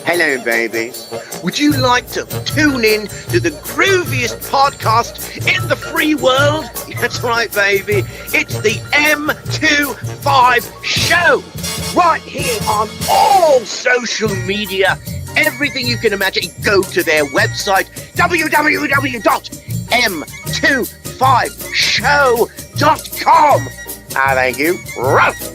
Hello, babies. Would you like to tune in to the grooviest podcast in the free world? That's right, baby. It's the M25 show. Right here on all social media. Everything you can imagine. Go to their website, www.m25show.com. Thank you. Ruff.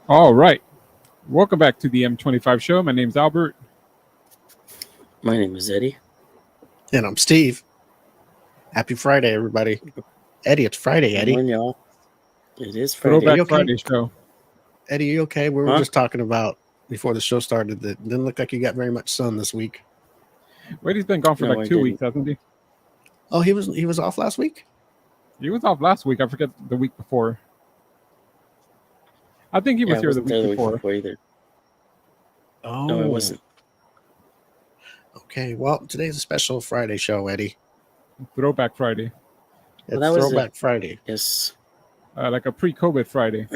All right. Welcome back to the M25 show. My name's Albert. My name is Eddie. And I'm Steve. Happy Friday, everybody. Eddie, it's Friday, Eddie. Good morning, y'all. It is Friday. Throwback okay? Friday show. Eddie, you okay? We were just talking about before the show started that it didn't look like you got very much sun this week. Wait, he's been gone for like 2 weeks, hasn't he? Oh, he was off last week? He was off last week. I forget the week before. I think he was here the week before either. Oh. No, it wasn't. Okay, well, today's a special Friday show, Eddie. Throwback Friday. It's Well, that was Throwback Friday. Yes. Like a pre-COVID Friday.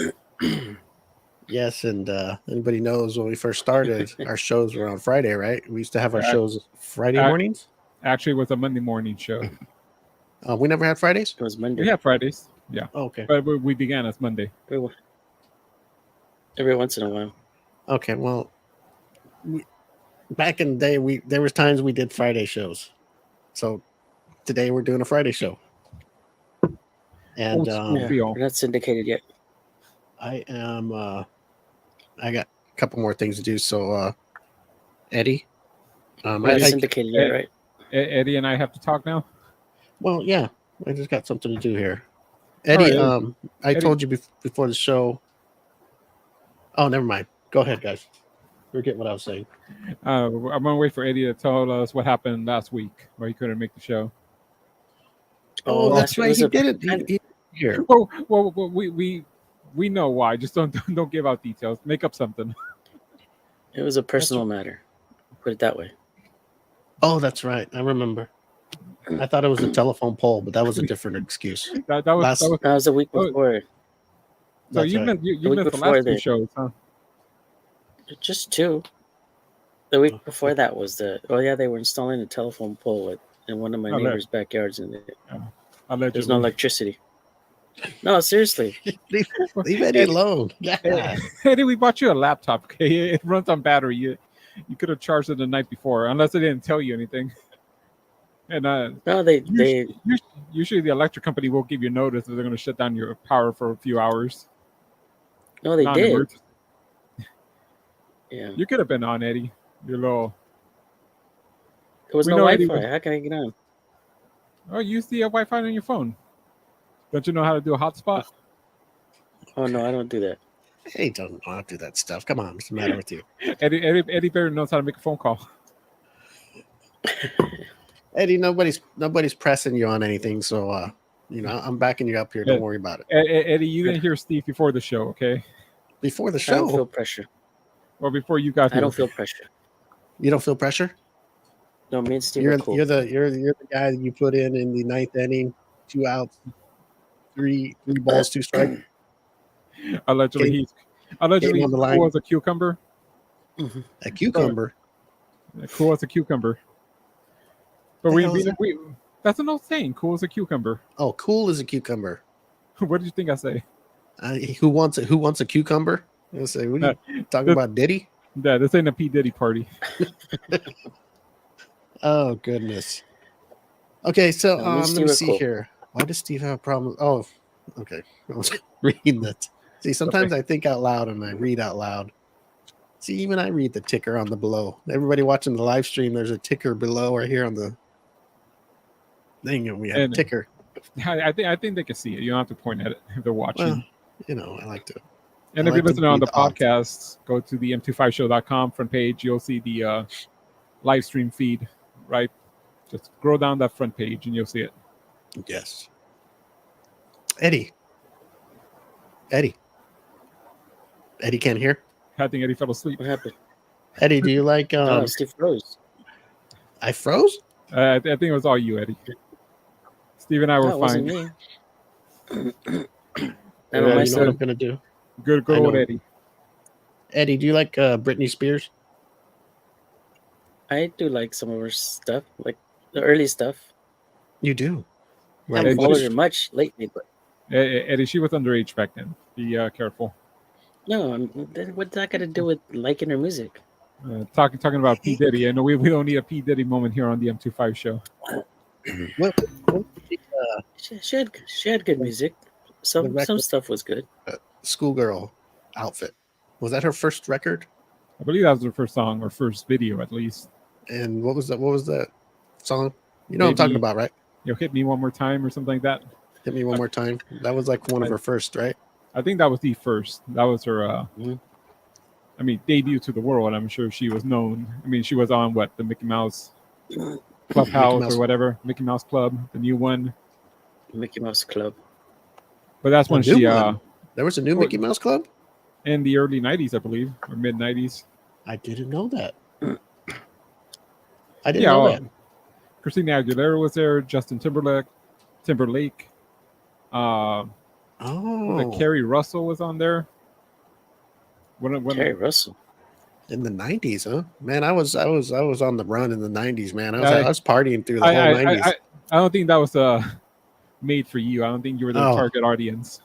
Yes, and anybody knows when we first started, our shows were on Friday, right? We used to have our shows Friday mornings. Actually, it was a Monday morning show. We never had Fridays? It was Monday. We had Fridays, yeah. Oh, okay. But we began as Monday. Every once in a while. Okay, well, back in the day, there was times we did Friday shows. So today we're doing a Friday show. And we're not syndicated yet. I am I got a couple more things to do. So Eddie, we're not syndicated yet, right? Eddie and I have to talk now. Well, yeah, I just got something to do here. Eddie, I told you before the show. Oh, never mind. Go ahead, guys. Forget what I was saying. I'm gonna wait for Eddie to tell us what happened last week where he couldn't make the show. Oh, that's right. He did it. He here. Well, we know why. Just don't give out details. Make up something. It was a personal matter. Put it that way. Oh, that's right. I remember. I thought it was a telephone pole, but that was a different excuse. That was a week before. So you've been the last 2 shows, huh? Just 2. The week before that was they were installing a telephone pole in one of my neighbor's backyards, and there's no electricity. No, seriously. Leave Eddie alone. Yeah. Eddie, we bought you a laptop. Okay, it runs on battery. You could have charged it the night before, unless they didn't tell you anything. And no, they usually the electric company will give you notice that they're going to shut down your power for a few hours. No, they did. Yeah, you could have been on, Eddie. Your little. There was no Wi-Fi. How can I get on? Oh, use the Wi-Fi on your phone. Don't you know how to do a hotspot? Oh no, I don't do that. Hey, don't know how to do that stuff. Come on, what's the matter with you? Eddie Barry knows how to make a phone call. Eddie, nobody's pressing you on anything, so I'm backing you up here. Don't worry about it. Eddie, you didn't hear Steve before the show, okay? Before the I don't feel show, pressure. Or before you got here. I don't feel pressure. you don't feel pressure. No, me and Steve You're are cool. you're the guy that you put in the ninth inning, 2 outs, three balls, 2 strikes. Allegedly, Game- he's allegedly on the line. cool as a cucumber. A cucumber. Cool as a cucumber. But The we hell is that? that's an old saying. Cool as a cucumber. Oh, cool as a cucumber. What did you think I say? Who wants a cucumber? I say, what are you talking about, Diddy? Yeah, this ain't a P Diddy party. Oh goodness. Okay, so No, me and let Steve me are see cool. here. Why does Steve have a problem? Oh, okay. I was reading that. See, sometimes I think out loud and I read out loud. See, even I read the ticker on the below. Everybody watching the live stream, there's a ticker below right here on the thing, and we have a ticker. I think they can see it. You don't have to point at it if they're watching. Well, I like to. And if you're listening on the podcast, go to the M25show.com front page. You'll see the live stream feed, right? Just scroll down that front page and you'll see it. Yes. Eddie can't hear. I think Eddie fell asleep. What happened? Eddie, do you like? Oh, Steve froze. I froze. I think it was all you, Eddie. Steve and I were No, it wasn't fine. Me. You know what I'm gonna do? Good old Eddie. Eddie, do you like Britney Spears? I do like some of her stuff, like the early stuff. You do. I haven't followed her much lately, but Eddie, she was underage back then. Be careful. no, what's that got to do with liking her music? Talking about P Diddy. I know we don't need a P Diddy moment here on the M25 show. She had good music. Some stuff was good. Schoolgirl outfit. Was that her first record? I believe that was her first song or first video, at least. And what was that? What was that song? You know what I'm talking about, right? Hit Me One More Time or something like that. Hit Me One More Time. That was like one of her first, right? I think that was the first. That was her. Debut to the world. I'm sure she was known. I mean, she was on the Mickey Mouse Clubhouse or whatever, Mickey Mouse Club, the new one. Mickey Mouse Club. But that's when she. There was a new Mickey Mouse Club in the early '90s, I believe, or mid '90s. I didn't know that. I didn't know that. Christina Aguilera was there. Justin Timberlake. Carrie Russell was on there. Carrie Russell in the '90s, huh? Man, I was on the run in the '90s. Man, I was partying through the whole '90s. I don't think that was made for you. I don't think you were the target audience.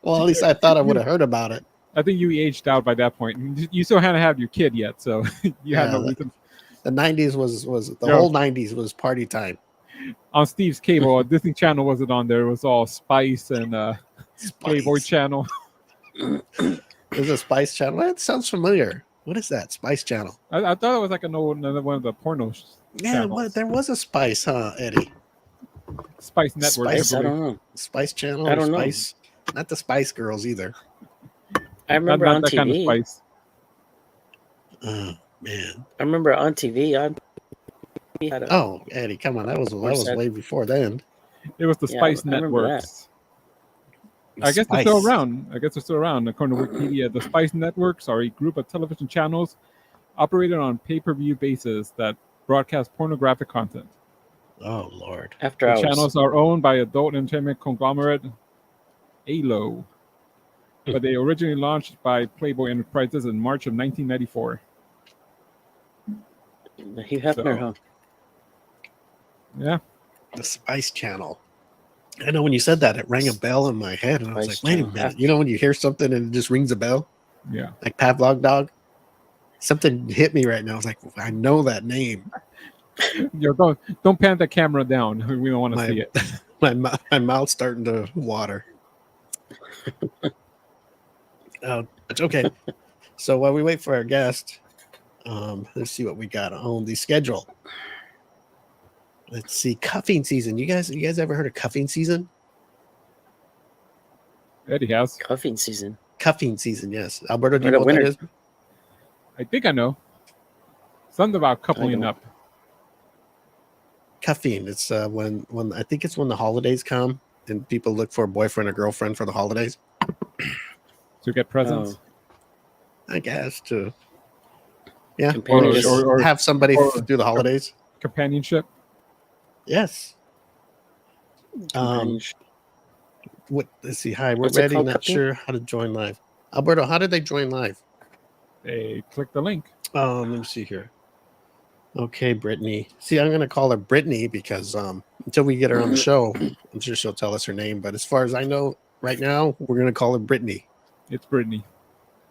Well, at least I thought I would have heard about it. I think you aged out by that point. You still hadn't had your kid yet, so you had no reason. The '90s was whole '90s was party time. On Steve's cable, Disney Channel wasn't on there. It was all Spice and Playboy Channel. There's a Spice Channel. That sounds familiar. What is that? Spice Channel? I thought it was like another one of the pornos. Yeah, there was a Spice, huh, Eddie? Spice Network. Spice, I don't know. Spice Channel. I don't know. Not the Spice Girls either. I remember on that TV. Kind of Spice. Oh man! I remember on TV. Eddie, come on! That was way before then. It was the Spice Networks. I guess they're still around. According to Wikipedia, the Spice Networks are a group of television channels operated on pay-per-view basis that broadcast pornographic content. Oh Lord! The channels are owned by adult entertainment conglomerate ALO, but they originally launched by Playboy Enterprises in March of 1994. Hugh Hefner, huh? Yeah. The Spice Channel. I know when you said that, it rang a bell in my head, and I was like, "Wait a minute!" You know when you hear something and it just rings a bell? Yeah. Like Pavlov dog. Something hit me right now. I was like, "I know that name." Don't pan the camera down. We don't want to see it. My mouth's starting to water. It's okay. So while we wait for our guest, let's see what we got on the schedule. Let's see, cuffing season. You guys ever heard of cuffing season? Eddie has. Cuffing season. Cuffing season, yes. Alberto, do you know what that is? I think I know. Something about coupling up. cuffing. It's when I think it's when the holidays come and people look for a boyfriend or girlfriend for the holidays. To get presents. I guess to Or have somebody through the holidays. Companionship. Yes. Let's see. Hi, we're What's it ready. called, Not Cuppy? sure how to join live. Alberto, how did they join live? They click the link. Let me see here. Okay, Brittany. See, I'm gonna call her Brittany because until we get her on the show, I'm sure she'll tell us her name. But as far as I know, right now, we're gonna call her Brittany. It's Britney.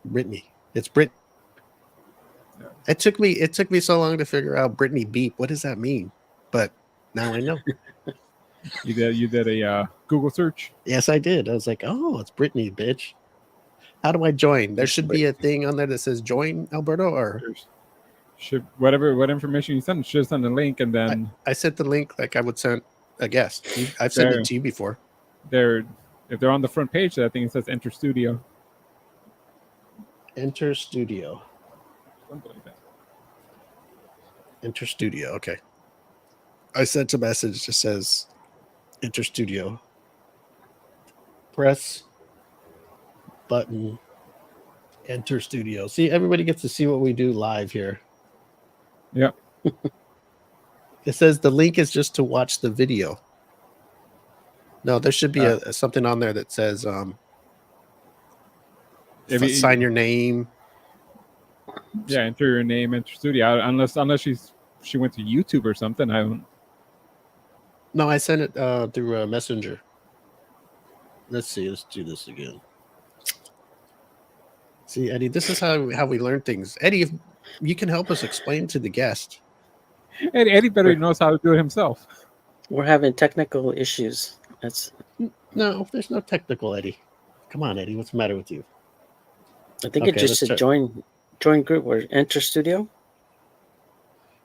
Brittany. It's Brit. Yeah. It took me so long to figure out Brittany beep. What does that mean? But now I know. You did a Google search? Yes, I did. I was like, oh, it's Brittany, bitch. How do I join? There should be a thing on there that says join, Alberto, or what information you send, should send a link, and then I sent the link like I would send a guest. I've sent it to you before. If they're on the front page, I think it says enter studio. Enter studio. Something like that. Enter studio. Okay. I sent a message that says enter studio. Press button. Enter studio. See, everybody gets to see what we do live here. Yep. It says the link is just to watch the video. No, there should be something on there that says sign your name. Yeah, enter your name, enter studio. Unless she went to YouTube or something. I don't. No, I sent it through a messenger. Let's see. Let's do this again. See, Eddie, this is how we learn things. Eddie, if you can help us explain to the guest. Eddie better knows how to do it himself. We're having technical issues. No, there's no technical, Eddie. Come on, Eddie. What's the matter with you? I think it just said join group or enter studio.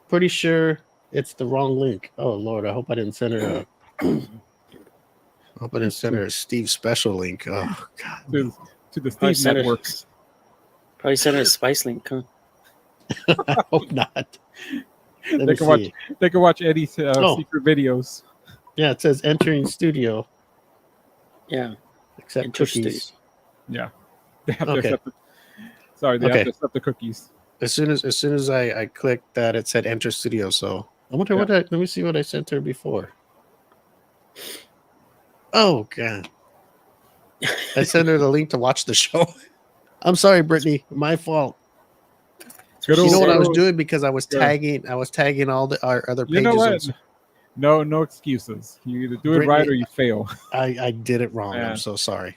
Pretty sure it's the wrong link. Oh Lord, I hope I didn't send her a Steve special link. Oh God. To the Steve networks. Probably sent her a Spice link, huh? I hope not. They can watch Eddie's secret videos. Yeah, it says entering studio. Yeah. Accept cookies. Yeah. They have to accept they have to accept the cookies. As soon as I clicked that, it said enter studio. So I wonder let me see what I sent her before. Oh God. I sent her the link to watch the show. I'm sorry, Brittany. My fault. You know what I was doing because I was tagging all our other pages. You know what? No excuses. You either do it right or you fail. I did it wrong. I'm so sorry.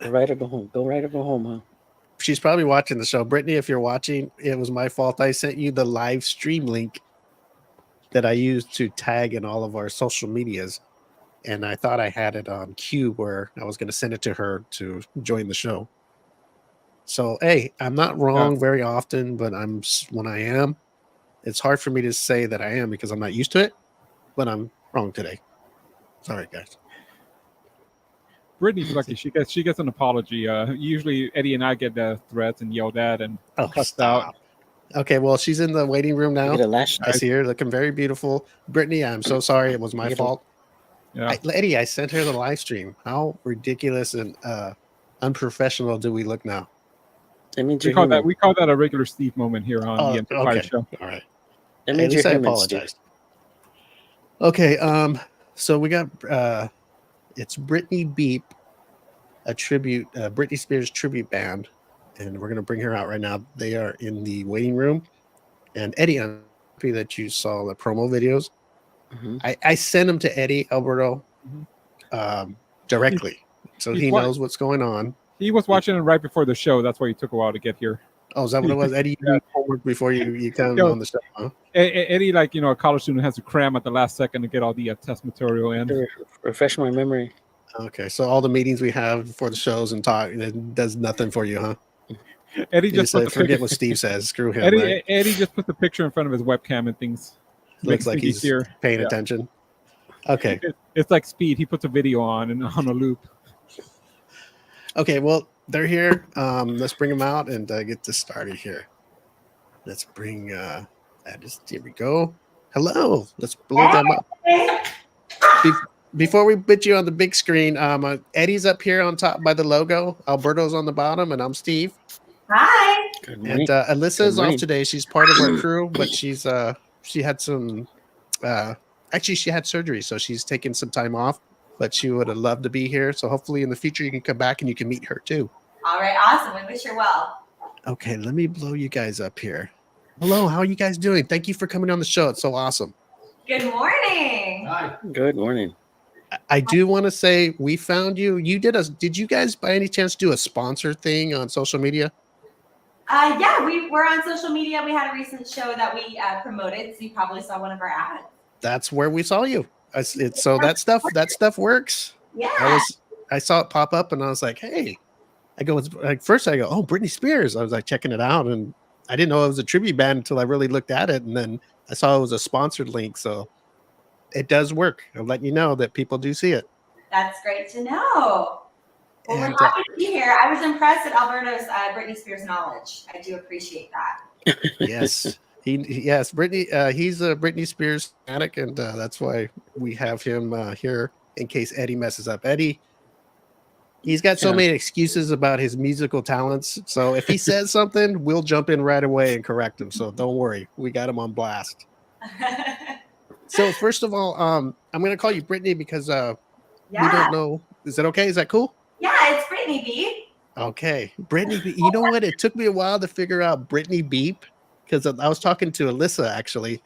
Go right or go home. Go right or go home, huh? She's probably watching the show. Brittany, if you're watching, it was my fault. I sent you the live stream link that I used to tag in all of our social medias. And I thought I had it on cue where I was going to send it to her to join the show. So, hey, I'm not wrong very often, but when I am, it's hard for me to say that I am because I'm not used to it, but I'm wrong today. Sorry, guys. Brittany's lucky. She gets an apology. Usually Eddie and I get threats and yelled at and cussed out. Okay, well, she's in the waiting room now. I see her looking very beautiful. Brittany, I'm so sorry. It was my fault. Yeah. Eddie, I sent her the live stream. How ridiculous and unprofessional do we look now? That means we call that a regular Steve moment here on the M25 show. All right. That means at least I apologize. Okay, so we got it's Britney Beep, a tribute, Britney Spears tribute band, and we're gonna bring her out right now. They are in the waiting room. And Eddie, I'm happy that you saw the promo videos. Mm-hmm. I sent them to Eddie Alberto directly, so he knows what's going on. He was watching it right before the show. That's why it took a while to get here. Oh, is that what it was? Eddie, you did homework before you come on the show, huh? Eddie, like, a college student has to cram at the last second to get all the test material in. Refresh my memory. Okay, so all the meetings we have before the shows and talk, it does nothing for you, huh? Eddie just forget what Steve says. Screw him. Eddie just put the picture in front of his webcam and things. Looks like he's paying attention. Okay. It's like Speed. He puts a video on a loop. Okay, well, they're here. Let's bring them out and get this started here. Let's bring here we go. Hello. Let's blow them up. Before we put you on the big screen, Eddie's up here on top by the logo. Alberto's on the bottom, and I'm Steve. Hi. Good And morning. Alyssa is off today. She's part of our crew, but she had some actually she had surgery, so she's taking some time off. But she would have loved to be here. So hopefully in the future you can come back and you can meet her too. All right, awesome. We wish her well. Okay, let me blow you guys up here. Hello, how are you guys doing? Thank you for coming on the show. It's so awesome. Good morning. Hi. Good morning. I do want to say we found you. Did you guys by any chance do a sponsor thing on social media? Yeah, we were on social media. We had a recent show that we promoted, so you probably saw one of our ads. That's where we saw you. So that stuff works. Yeah. I saw it pop up and I was like, hey, first I go, oh, Britney Spears. I was like checking it out and I didn't know it was a tribute band until I really looked at it. And then I saw it was a sponsored link. So it does work. I'm letting you know that people do see it. That's great to know. Well, And, we're happy to be here. I was impressed at Alberto's Britney Spears knowledge. I do appreciate that. Yes. Britney. He's a Britney Spears fanatic, and that's why we have him here in case Eddie messes up. Eddie, he's got so many excuses about his musical talents. So if he says something, we'll jump in right away and correct him. So don't worry, we got him on blast. So first of all, I'm going to call you Britney because we don't know. Is that okay? Is that cool? Yeah, it's Britney B. Okay, Britney B. You know what? It took me a while to figure out Britney Beep. Because I was talking to Alyssa, actually.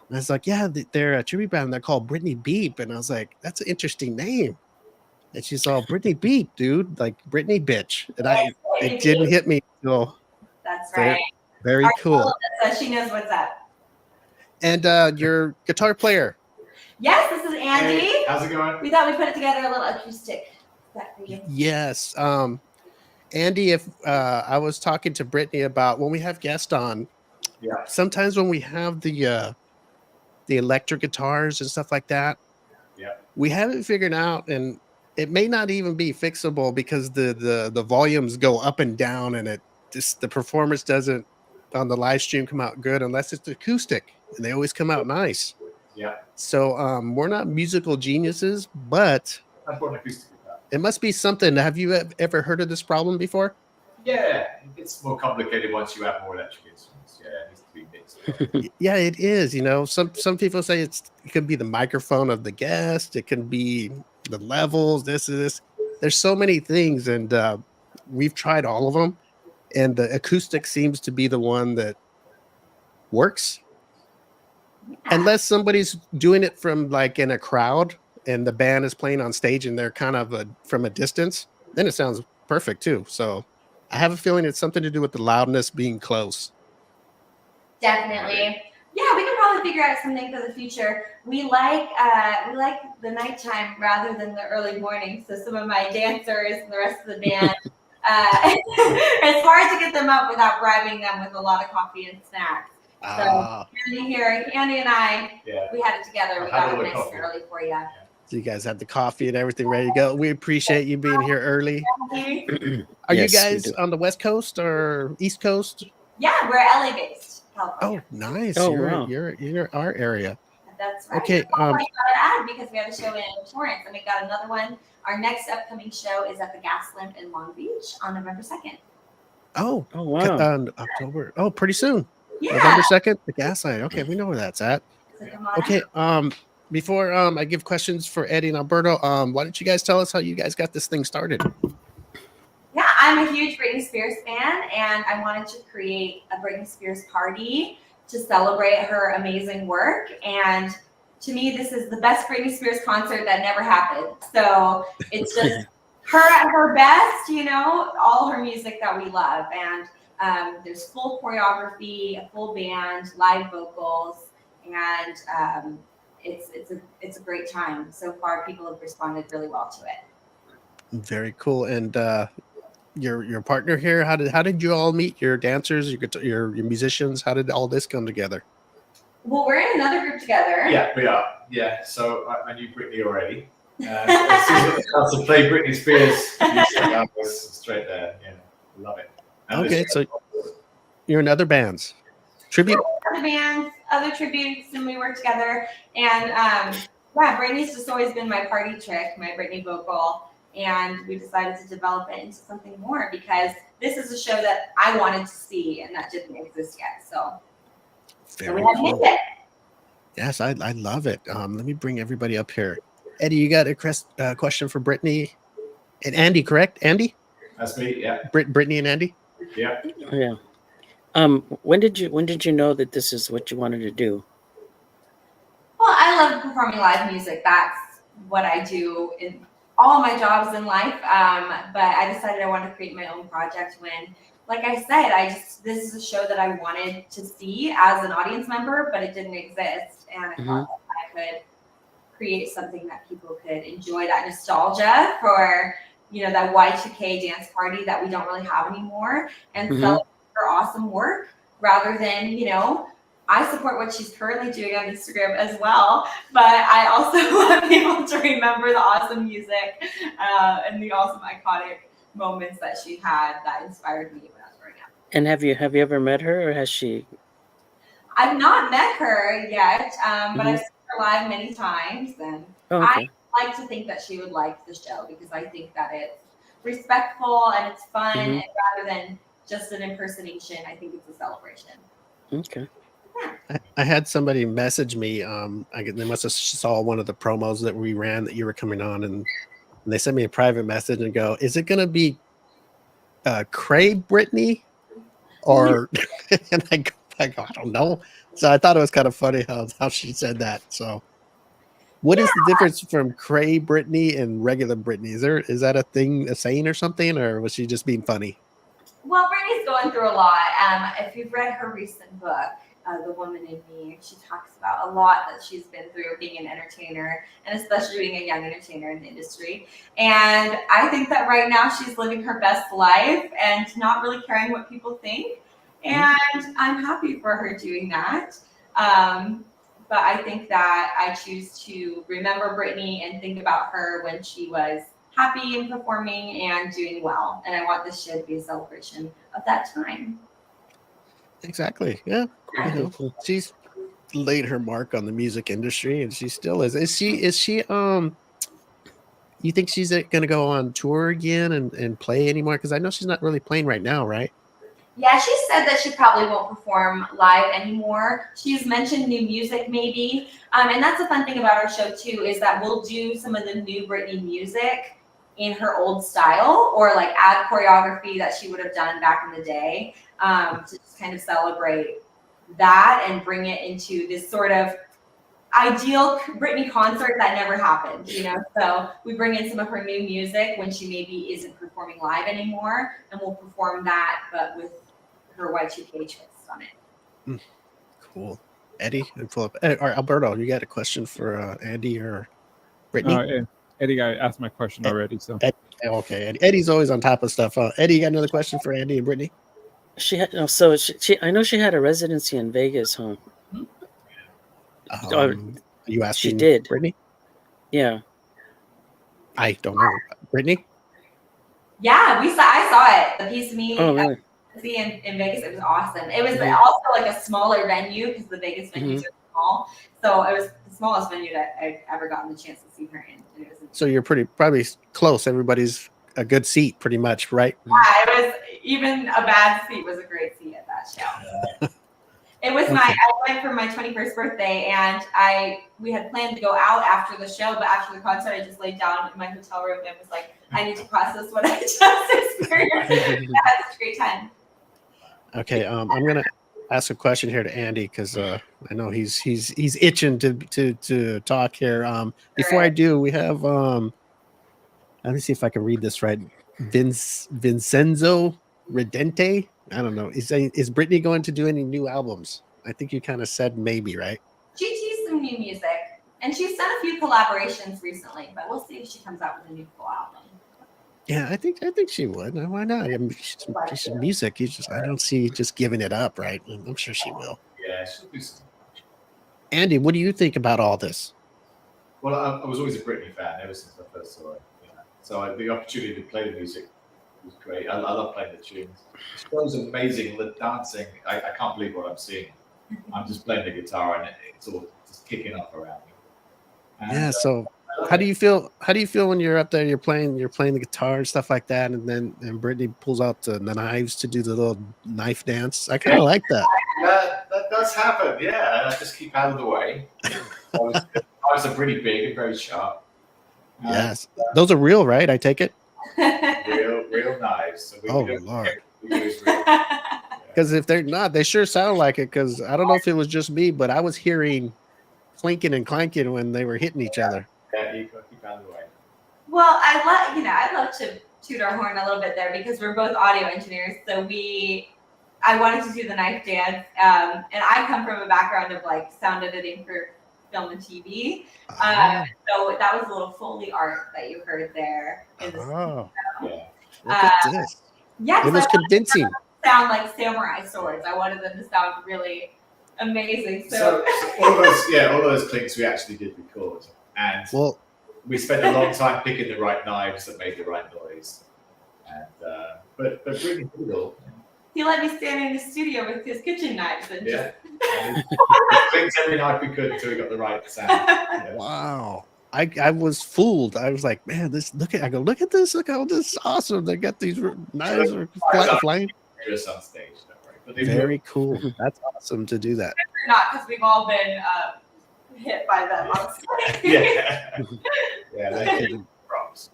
And I was like, yeah, they're a tribute band. They're called Britney Beep. And I was like, that's an interesting name. And she's all, Britney Beep, dude. Like, Britney bitch. And it didn't hit me. So that's right. Very cool. She knows what's up. And your guitar player. Yes, this is Andy. Hey, how's it going? We thought we'd put it together a little acoustic set for you. Yes. Andy, if I was talking to Britney about when we have guests on, sometimes when we have the electric guitars and stuff like that, we haven't figured out, and it may not even be fixable because the volumes go up and down, and the performance doesn't on the live stream come out good unless it's acoustic, and they always come out nice. Yeah. So we're not musical geniuses, but I bought an acoustic guitar. It must be something. Have you ever heard of this problem before? Yeah, it gets more complicated once you have more electric instruments. Yeah, it needs to be mixed. Yeah, it is. You know, some people say it could be the microphone of the guest. It can be the levels. This is this. There's so many things, and we've tried all of them. And the acoustic seems to be the one that works, unless somebody's doing it from like in a crowd and the band is playing on stage and they're kind of from a distance. Then it sounds perfect too. So I have a feeling it's something to do with the loudness being close. Definitely. Yeah, we can probably figure out something for the future. We like the nighttime rather than the early morning. So some of my dancers and the rest of the band, it's hard to get them up without bribing them with a lot of coffee and snacks. So Andy and I, we had it together. We got it nice and early for you. So you guys have the coffee and everything ready to go. We appreciate you being here early. Are you guys on the West Coast or East Coast? Yeah, we're LA based. California. Oh, nice. Oh, You're our area. That's right. Okay. We got an ad because we have a show in Torrance, and we got another one. Our next upcoming show is at the Gas Lamp in Long Beach on November 2nd. Oh wow. October. Oh, pretty soon. Yeah. November 2nd, the Gas Lamp. Okay, we know where that's at. So come on Okay. out. Before I give questions for Eddie and Alberto, why don't you guys tell us how you guys got this thing started? Yeah, I'm a huge Britney Spears fan, and I wanted to create a Britney Spears party to celebrate her amazing work. And to me, this is the best Britney Spears concert that never happened. So it's just her at her best, you know, all her music that we love. And there's full choreography, a full band, live vocals, and it's a great time. So far, people have responded really well to it. Very cool. And your partner here, how did you all meet? Your dancers, your musicians, how did all this come together? Well, we're in another group together. Yeah, we are. Yeah, so I knew Britney already. As soon as I got to play Britney Spears, I was straight there. Yeah, love it. And okay, so you're in other bands. tribute. Other bands, other tributes, and we work together. And yeah, Britney's just always been my party trick, my Britney vocal. And we decided to develop it into something more because this is a show that I wanted to see and that didn't exist yet. So we had to make it. Yes, I love it. Let me bring everybody up here. Eddie, you got a question for Britney and Andy, correct? Andy? That's me. Yeah. Britney and Andy? Yeah. Yeah. When did you know that this is what you wanted to do? Well, I love performing live music. That's what I do in all my jobs in life. But I decided I wanted to create my own project when, like I said, this is a show that I wanted to see as an audience member, but it didn't exist. And I thought that I could create something that people could enjoy, that nostalgia for, that Y2K dance party that we don't really have anymore, and celebrate her awesome work rather than, I support what she's currently doing on Instagram as well, but I also want people to remember the awesome music and the awesome iconic moments that she had that inspired me when I was growing up. And have you ever met her, or has she? I've not met her yet, but I've seen her live many times, and I like to think that she would like the show because I think that it's respectful and it's fun, and rather than just an impersonation, I think it's a celebration. Okay. I had somebody message me. They must have saw one of the promos that we ran that you were coming on, and they sent me a private message and go, "Is it going to be Cray Britney or?" And I go, I don't know. So I thought it was kind of funny how she said that. So, what is the difference from Cray Britney and regular Britney? Is that a saying or something, or was she just being funny? Well, Britney's going through a lot. If you've read her recent book, The Woman in Me, she talks about a lot that she's been through being an entertainer, and especially being a young entertainer in the industry. And I think that right now she's living her best life and not really caring what people think. And I'm happy for her doing that. But I think that I choose to remember Britney and think about her when she was happy and performing and doing well. And I want this show to be a celebration of that time. Exactly. Yeah. She's laid her mark on the music industry, and she still is. Is she you think she's going to go on tour again and play anymore? Because I know she's not really playing right now, right? Yeah, she said that she probably won't perform live anymore. She's mentioned new music maybe. And that's the fun thing about our show too, is that we'll do some of the new Britney music in her old style, or like add choreography that she would have done back in the day, to just kind of celebrate that and bring it into this sort of ideal Britney concert that never happened, So we bring in some of her new music when she maybe isn't performing live anymore, and we'll perform that, but with her Y2K twist on it. Cool. Eddie and Philip, or Alberto, you got a question for Andy or Britney? Eddie got asked my question already. So okay, Eddie's always on top of stuff. Eddie, you got another question for Andy and Britney? She had I know she had a residency in Vegas, huh? You asking? She did. Britney? Yeah. I don't know. Britney? Yeah, I saw it. The piece of me. Oh, really? In Vegas, it was awesome. It was also like a smaller venue because the Vegas venues are small, so it was the smallest venue that I've ever gotten the chance to see her in. And it was so you're probably close. Everybody's a good seat, pretty much, right? Yeah, it was even a bad seat was a great seat at that show. It was I went for my 21st birthday, and we had planned to go out after the show, but after the concert, I just laid down in my hotel room and was like, I need to process what I just experienced. I had such a great time. Okay, I'm gonna ask a question here to Andy because I know he's itching to talk here. Before I do, we have let me see if I can read this right. Vincenzo Redente. I don't know. Is Britney going to do any new albums? I think you kind of said maybe, right? She teased some new music, and she's done a few collaborations recently, but we'll see if she comes out with a new full album. Yeah, I think she would. Why not? I mean, she's music. I don't see just giving it up, right? I'm sure she will. Yeah, she'll do something. Andy, what do you think about all this? Well, I was always a Britney fan ever since I first saw it. So the opportunity to play the music was great. I love playing the tunes. The show's amazing. The dancing, I can't believe what I'm seeing I'm just playing the guitar and it's all just kicking off around me. And, Yeah. So how do you feel? How do you feel when you're up there? You're playing the guitar and stuff like that, and then Brittany pulls out the knives to do the little knife dance. I kind of like that. That does happen, yeah. And I just keep out of the way. Knives are pretty big and very sharp. Yes, those are real, right? I take it. Real knives. So Lord. Because if they're not, they sure sound like it. Because I don't know if it was just me, but I was hearing clinking and clanking when they were hitting each other. Yeah, you keep out of the way. Well, I love to toot our horn a little bit there because we're both audio engineers. So I wanted to do the knife dance, and I come from a background of like sound editing for film and TV. So that was a little Foley art that you heard there. In this Oh, yeah. Look at this. Yeah, It was convincing. Sound like samurai swords. I wanted them to sound really amazing. So all those clinks we actually did record, and we spent a long time picking the right knives that made the right noise. And but Brittany did it all. He let me stand in the studio with his kitchen knives and just clinked every knife we could until we got the right sound. Yeah. Wow. I was fooled. I was like, man, look at this. Look how this is awesome. They got these knives flying. Just on stage, don't worry. But Very cool. That's awesome to do that. not because we've all been hit by them on stage. Yeah, they did props.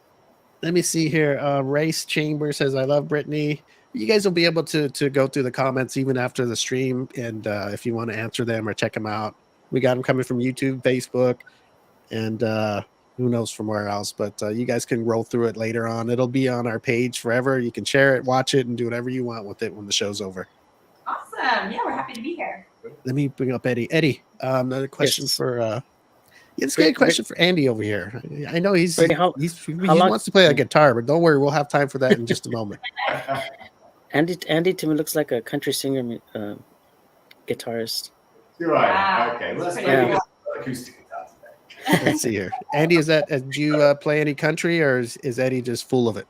Let me see here. Race Chamber says, I love Britney. You guys will be able to go through the comments even after the stream. And if you want to answer them or check them out, we got them coming from YouTube, Facebook, and who knows from where else. But you guys can roll through it later on. It'll be on our page forever. You can share it, watch it, and do whatever you want with it when the show's over. Awesome. Yeah, we're happy to be here. Let me bring up Eddie. Eddie, another question for... Let's get a question for Andy over here. I know he wants to play a guitar, but don't worry, we'll have time for that in just a moment. Andy to me looks like a country singer, guitarist. You're right. Wow. Okay, well, let's play acoustic guitar today. Let's see here. Andy, do you play any country, or is Eddie just full of it?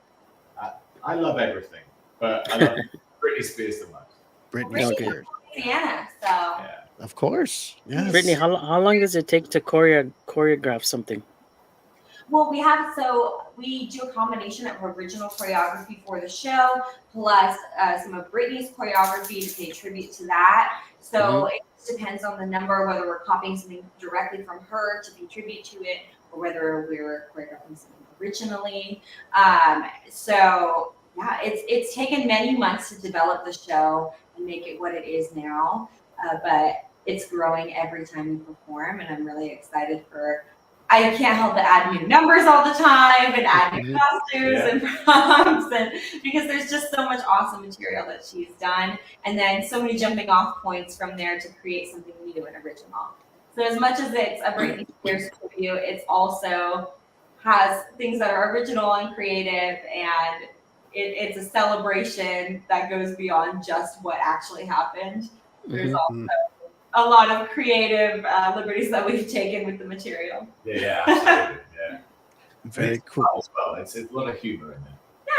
I love everything, but I love Britney Spears the most. Britney Spears. Louisiana, so. Yeah. Of course. Yes. Brittany, how long does it take to choreograph something? Well, we do a combination of original choreography for the show, plus some of Britney's choreography to pay tribute to that. So it depends on the number, whether we're copying something directly from her to pay tribute to it, or whether we're choreographing something originally. So yeah, it's taken many months to develop the show and make it what it is now. But it's growing every time we perform, and I'm really excited I can't help but add new numbers all the time and add new costumes and props, and because there's just so much awesome material that she's done, and then so many jumping off points from there to create something new and original. So as much as it's a Britney Spears tribute, it's also has things that are original and creative, and it's a celebration that goes beyond just what actually happened. There's also a lot of creative liberties that we've taken with the material. Yeah, absolutely. Yeah. Very cool. As well. It's a lot of humor in there.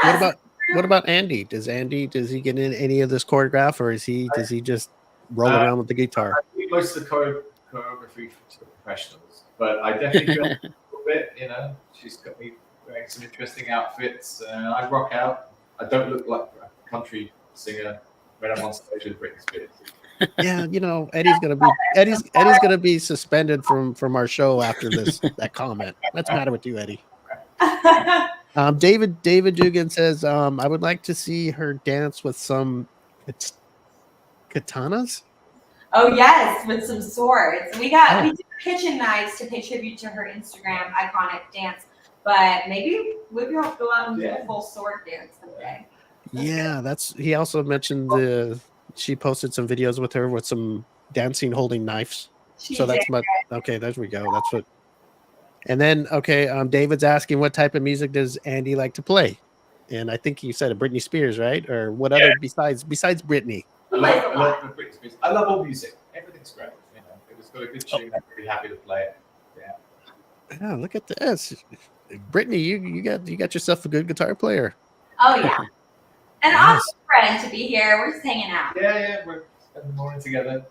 Yeah. What about Andy? Does he get in any of this choreograph, or does he just roll around with the guitar? I do most of the choreography to the professionals, but I definitely do a little bit. She's got me wearing some interesting outfits, and I rock out. I don't look like a country singer when I'm on stage with Britney Spears. Yeah, Eddie's gonna be suspended from our show after that comment. What's the matter with you, Eddie? David Dugan says, I would like to see her dance with some katanas. Oh yes, with some swords. We do kitchen knives to pay tribute to her Instagram iconic dance, but maybe we'll go out and do a full sword dance someday. He also mentioned she posted some videos with her with some dancing holding knives. Okay, there we go. That's what. And then, David's asking what type of music does Andy like to play? And I think you said a Britney Spears, right? Or what other besides Britney? I love Britney Spears. I love all music. Everything's great. If it's got a good tune, I'm really happy to play it. Yeah, look at this. Britney, you got yourself a good guitar player. Oh yeah. And I'm friend to be here. We're just hanging out. Yeah, we're spending the morning together.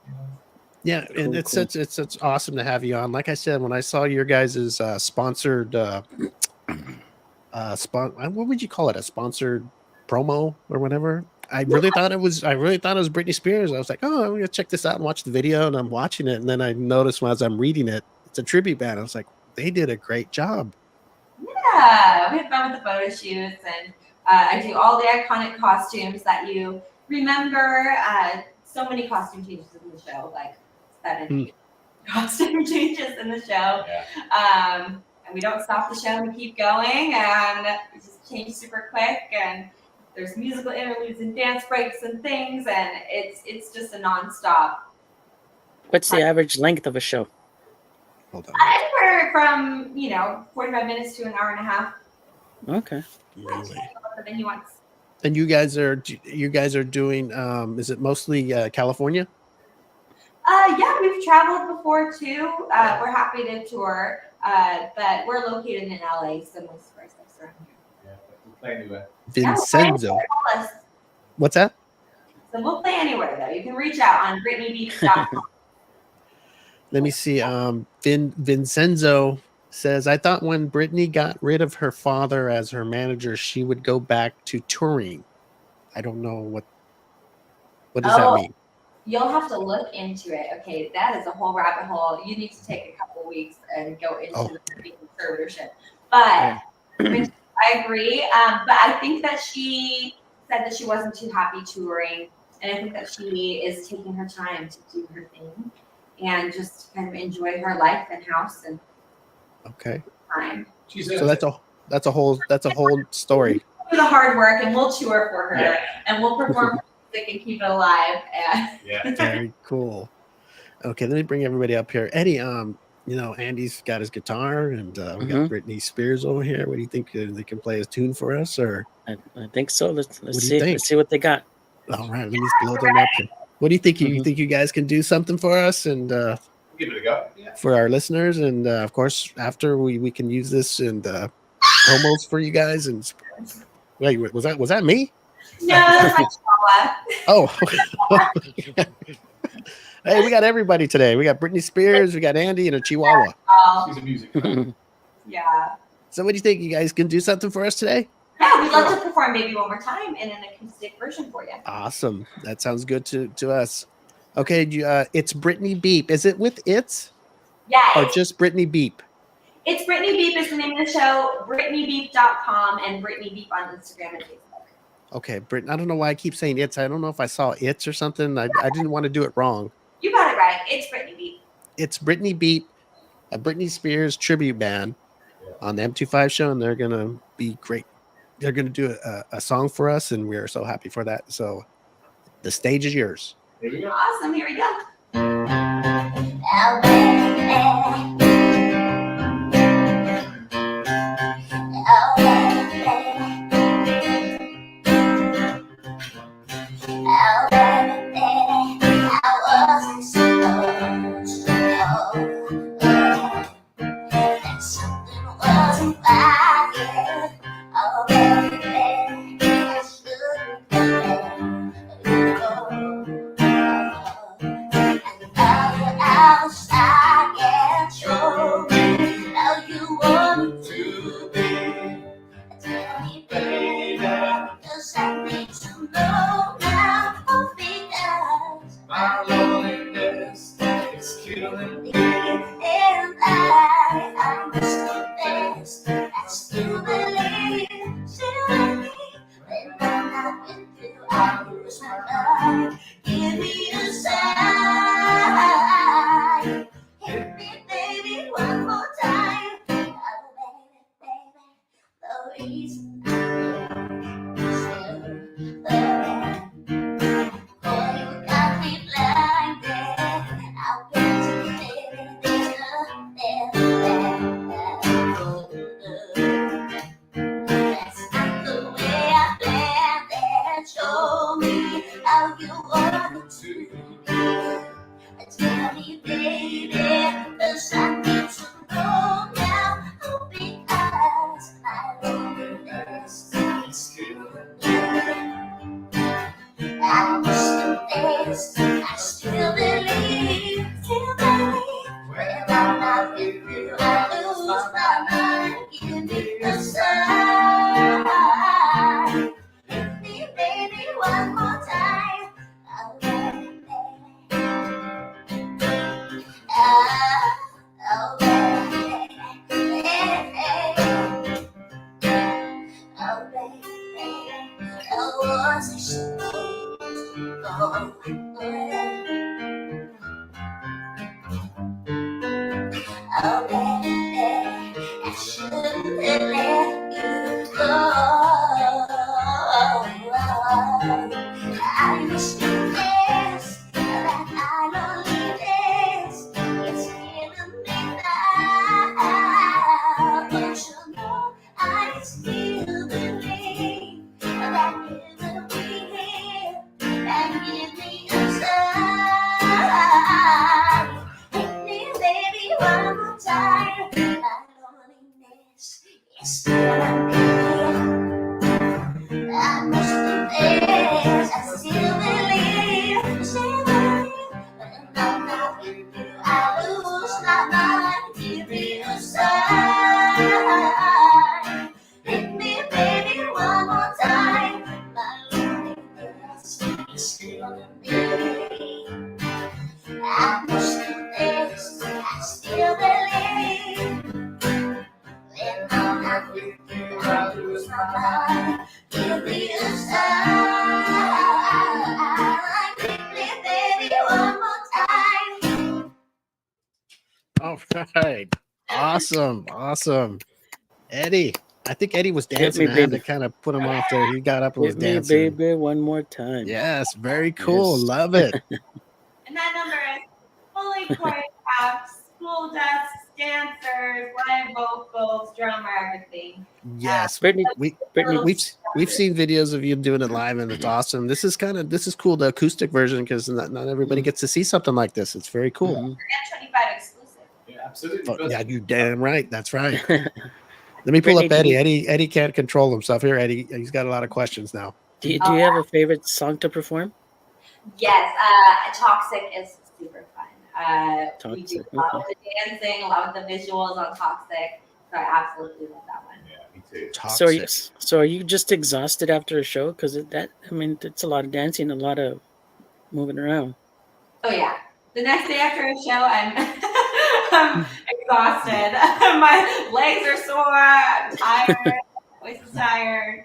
Yeah, and Cool, it's cool. such awesome to have you on. Like I said, when I saw your guys' sponsored what would you call it? A sponsored promo or whatever. I really thought it was Britney Spears. I was like, oh, I'm gonna check this out and watch the video, and I'm watching it, and then I noticed as I'm reading it, it's a tribute band. I was like, they did a great job. Yeah, we had fun with the photo shoots, and I do all the iconic costumes that you remember. So many costume changes in the show, like 7 costume changes in the show. Yeah. And we don't stop the show, we keep going, and we just change super quick. And there's musical interludes and dance breaks and things, and it's just a nonstop. What's the average length of a show? Hold on. Anywhere from 45 minutes to an hour and a half. Okay. Really? But then he wants. And you guys are doing is it mostly California? Yeah, we've traveled before too. We're happy to tour, but we're located in LA, so most of our stuff's around here. Yeah, we'll play anywhere. Vincenzo. Yeah, What's that? so we'll play anywhere though. You can reach out on BritneyBeats.com. Let me see. Vincenzo says, I thought when Britney got rid of her father as her manager, she would go back to touring. I don't know what does that mean? You'll have to look into it. Okay, that is a whole rabbit hole. You need to take a couple weeks and go into the conservatorship. But I agree. But I think that she said that she wasn't too happy touring, and I think that she is taking her time to do her thing and just kind of enjoy her life and house and time. So that's a whole story. Do the hard work, and we'll tour for her, and we'll perform music and keep it alive. And Very cool. Okay, let me bring everybody up here. Eddie, Andy's got his guitar, and we got Britney Spears over here. What do you think? They can play a tune for us, or? I think so. Let's see. Let's see what they got. All right, let me blow them up here. What do you think? You think you guys can do something for us and give it a go? Yeah. For our listeners, and of course, after we can use this and promos for you guys. And wait, was that me? No, that's my chihuahua. Oh. Hey, we got everybody today. We got Britney Spears, we got Andy, and a chihuahua. She's a music fan. Yeah. So what do you think? You guys can do something for us today? Yeah, we'd love to perform maybe one more time in an acoustic version for you. Awesome. That sounds good to us. Okay, it's Britney Beep. Is it with it's? Yeah. Or just Britney Beep? It's Britney Beep is the name of the show, BritneyBeep.com, and Britney Beep on Instagram and Facebook. Okay, Brit. I don't know why I keep saying it's. I don't know if I saw it's or something. I didn't want to do it wrong. You got it right. It's Britney Beep. It's Britney Beep, a Britney Spears tribute band on the M25 show, and they're gonna be great. They're gonna do a song for us, and we're so happy for that. So the stage is yours. Here we go. Awesome. Here we go. lose my mind. Give me a sign. Hit me, baby, one more time. Oh, baby. Oh, baby. Oh, baby. Oh, was it supposed to go? Oh, baby, I shouldn't have let you go. I must confess that I loneliness is killing me now. But you know I still believe that you will be here and give me a sign. Hit me, baby, one more time. My loneliness is killing me. I must confess, I still believe, when I'm not with you, I lose my mind. Give me a sign. Hit me, baby, one more time. My loneliness is killing me. I must confess, I still believe, when I'm not with you, I lose my mind. Give me a sign. Hit me, baby, one more time. All right. Awesome. Eddie. I think Eddie was dancing. me, I had to baby. kind of put him off there. He got up and was Hit me, dancing. baby, one more time. Yes, very cool. Yes. Love it. And that number is fully choreographed, school desks, dancers, live vocals, drummer, everything. Yes. Brittany, We've seen videos of you doing it live, and it's awesome. This is cool, the acoustic version, because not everybody gets to see something like this. It's very cool. Mhm. M25 exclusive. Yeah, absolutely. Oh, yeah, First- you damn right. That's right. Let me pull up Brittany, Eddie. Eddie can't control himself here. Eddie, he's got a lot of questions now. do you have a favorite song to perform? Yes, Toxic is super fun. We do Toxic, a lot okay. with the dancing, a lot with the visuals on Toxic. So I absolutely love that one. Yeah, me too. Toxic. So are you just exhausted after a show? Because it's a lot of dancing, a lot of moving around. Oh yeah. The next day after a show, I'm I'm exhausted. My legs are sore. I'm tired. My voice is tired.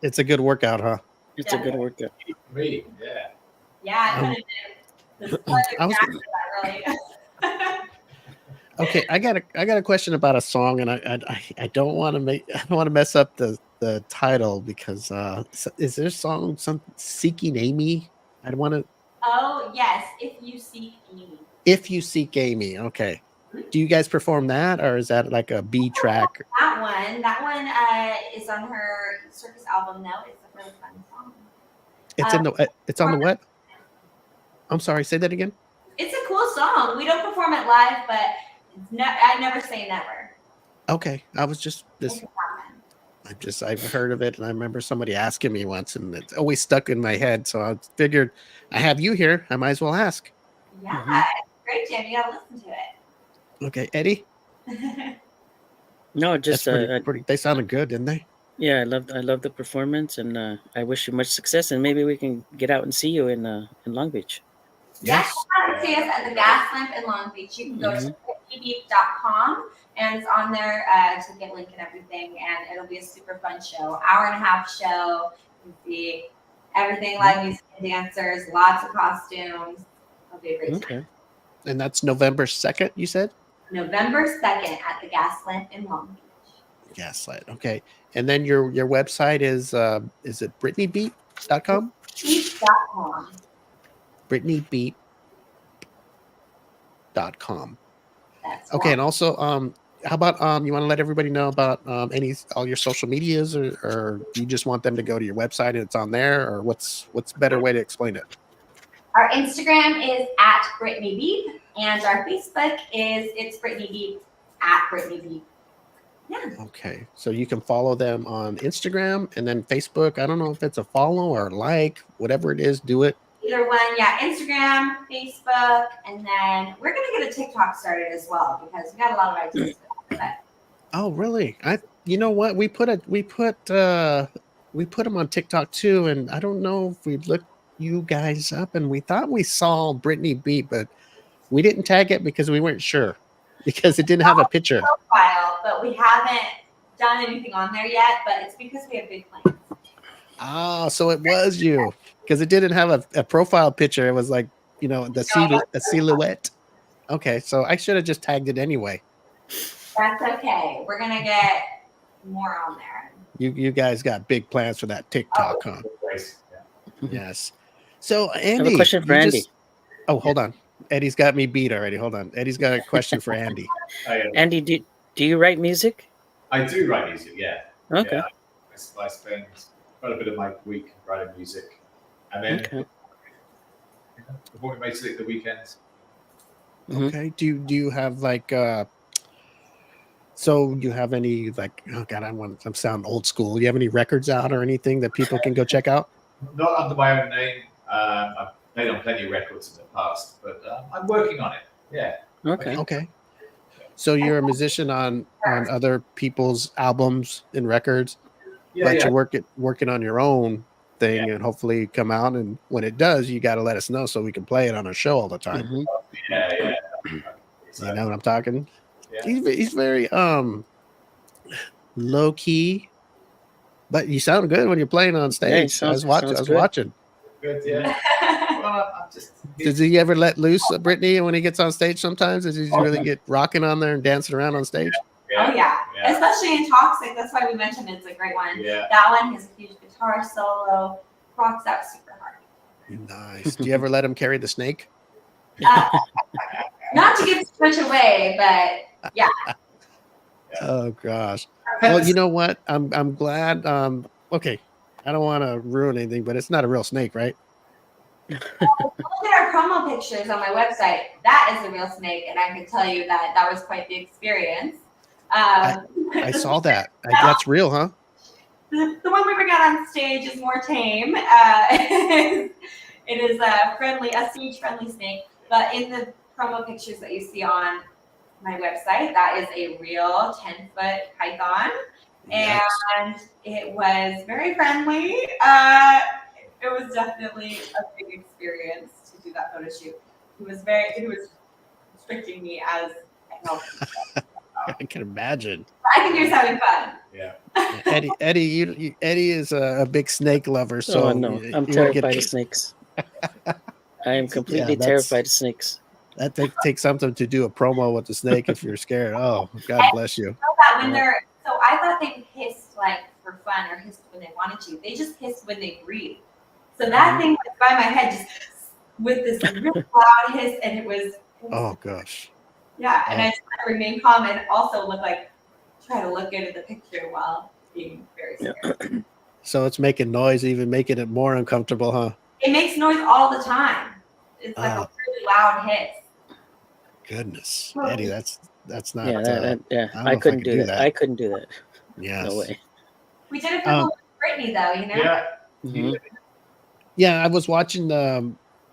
It's a good workout, huh? It's a good workout. Me, yeah. Yeah, I couldn't do this. I was- Really. Okay, I got a question about a song, and I don't want to mess up the title, because is there a song Seeking Amy? I want to. Oh yes, if you seek Amy. If you seek Amy, okay. Do you guys perform that, or is that like a B track? That one is on her circus album. Though it's a really fun song. It's on the what? I'm sorry. Say that again. It's a cool song. We don't perform it live, but I never say never. Okay, I was just It this. can happen. I've heard of it, and I remember somebody asking me once, and it's always stuck in my head. So I figured, I have you here, I might as well ask. Yeah, it's great, Jim. You gotta listen to Okay, Eddie. it. No, just That's pretty. They sounded good, didn't they? yeah, I love the performance, and I wish you much success, and maybe we can get out and see you in Long Beach. Yes, come out and see us at the Gas Lamp in Long Beach. You can go to britneybeep.com, and it's on there, ticket link and everything, and it'll be a super fun show. Hour-and-a-half show. You can see everything, live music and dancers, lots of costumes. It'll be a great time. Okay. And that's November 2nd, you said? November 2nd at the Gas Lamp in Long Beach. Gaslight. Okay. And then your website is it BritneyBeat.com? Beep.com. BritneyBeat.com. That's Okay, right. and also how about you want to let everybody know about all your social medias, or you just want them to go to your website and it's on there, or what's a better way to explain it? Our Instagram is at Britney Beep, and our Facebook is it's Britney Beep at Britney Beep. Yeah. Okay, so you can follow them on Instagram and then Facebook. I don't know if it's a follow or like, whatever it is, do it. Either one, yeah. Instagram, Facebook, and then we're gonna get a TikTok started as well because we got a lot of ideas for that. Oh, really? You know what? We put them on TikTok too, and I don't know if we looked you guys up, and we thought we saw Britney beat, but we didn't tag it because we weren't sure because it didn't have a picture. Profile, but we haven't done anything on there yet. But it's because we have big plans. Oh, so it was you because it didn't have a profile picture. It was like a silhouette. Okay, so I should have just tagged it anyway. That's okay. We're gonna get more on there. You guys got big plans for that TikTok, huh? Yes. So Andy, I have a question for Andy. Oh, hold on. Eddie's got me beat already. Hold on. Eddie's got a question for Andy. Andy, do you write music? I do write music, yeah. Okay. Yeah, I spend quite a bit of my week writing music. And then performing basically at the weekends. Okay. Do you have like so you have any like, oh God, I'm sounding old school. You have any records out or anything that people can go check out? Not under my own name. I've played on plenty of records in the past, but I'm working on it. Yeah. Okay. So you're a musician on other people's albums and records, but you're working on your own thing and hopefully come out. And when it does, you got to let us know so we can play it on our show all the time. Yeah. You know what I'm talking? Yeah. He's very low key, but you sound good when you're playing on stage. Yeah, I was watching. Good, yeah. Well, I'm just. Does he ever let loose, Britney, when he gets on stage sometimes? Does he really get rocking on there and dancing around on stage? Oh, yeah. Especially in Toxic. That's why we mentioned it's a great one. Yeah. That one has a huge guitar solo, rocks out super hard. Nice. Do you ever let him carry the snake? Not to give too much away, but yeah. Oh gosh. Well, you know what? I'm glad. Okay, I don't want to ruin anything, but it's not a real snake, right? Look at our promo pictures on my website. That is a real snake, and I can tell you that was quite the experience. I saw that. That's real, huh? The one we bring out on stage is more tame. It is a stage-friendly snake. But in the promo pictures that you see on my website, that is a real 10-foot python, and it was very friendly. It was definitely a big experience to do that photo shoot. He was restricting me as a help. I can imagine. I think he was having fun. Yeah. Eddie is a big snake lover, so no, I'm terrified of snakes. I am completely terrified of snakes. That takes something to do a promo with the snake if you're scared. Oh, God bless you. So I thought they hissed like for fun or hissed when they wanted to. They just hissed when they breathe. So that thing went by my head just with this real loud hiss, and it was oh gosh. Yeah, and I just had to remain calm and also try to look good at the picture while being very scared. So it's making noise, even making it more uncomfortable, huh? It makes noise all the time. It's like a really loud hiss. Goodness, Eddie, that's not. I couldn't do that. I couldn't do that. Yeah, no way. We did it for Britney, though, you know. Yeah. Mm-hmm. Yeah, I was watching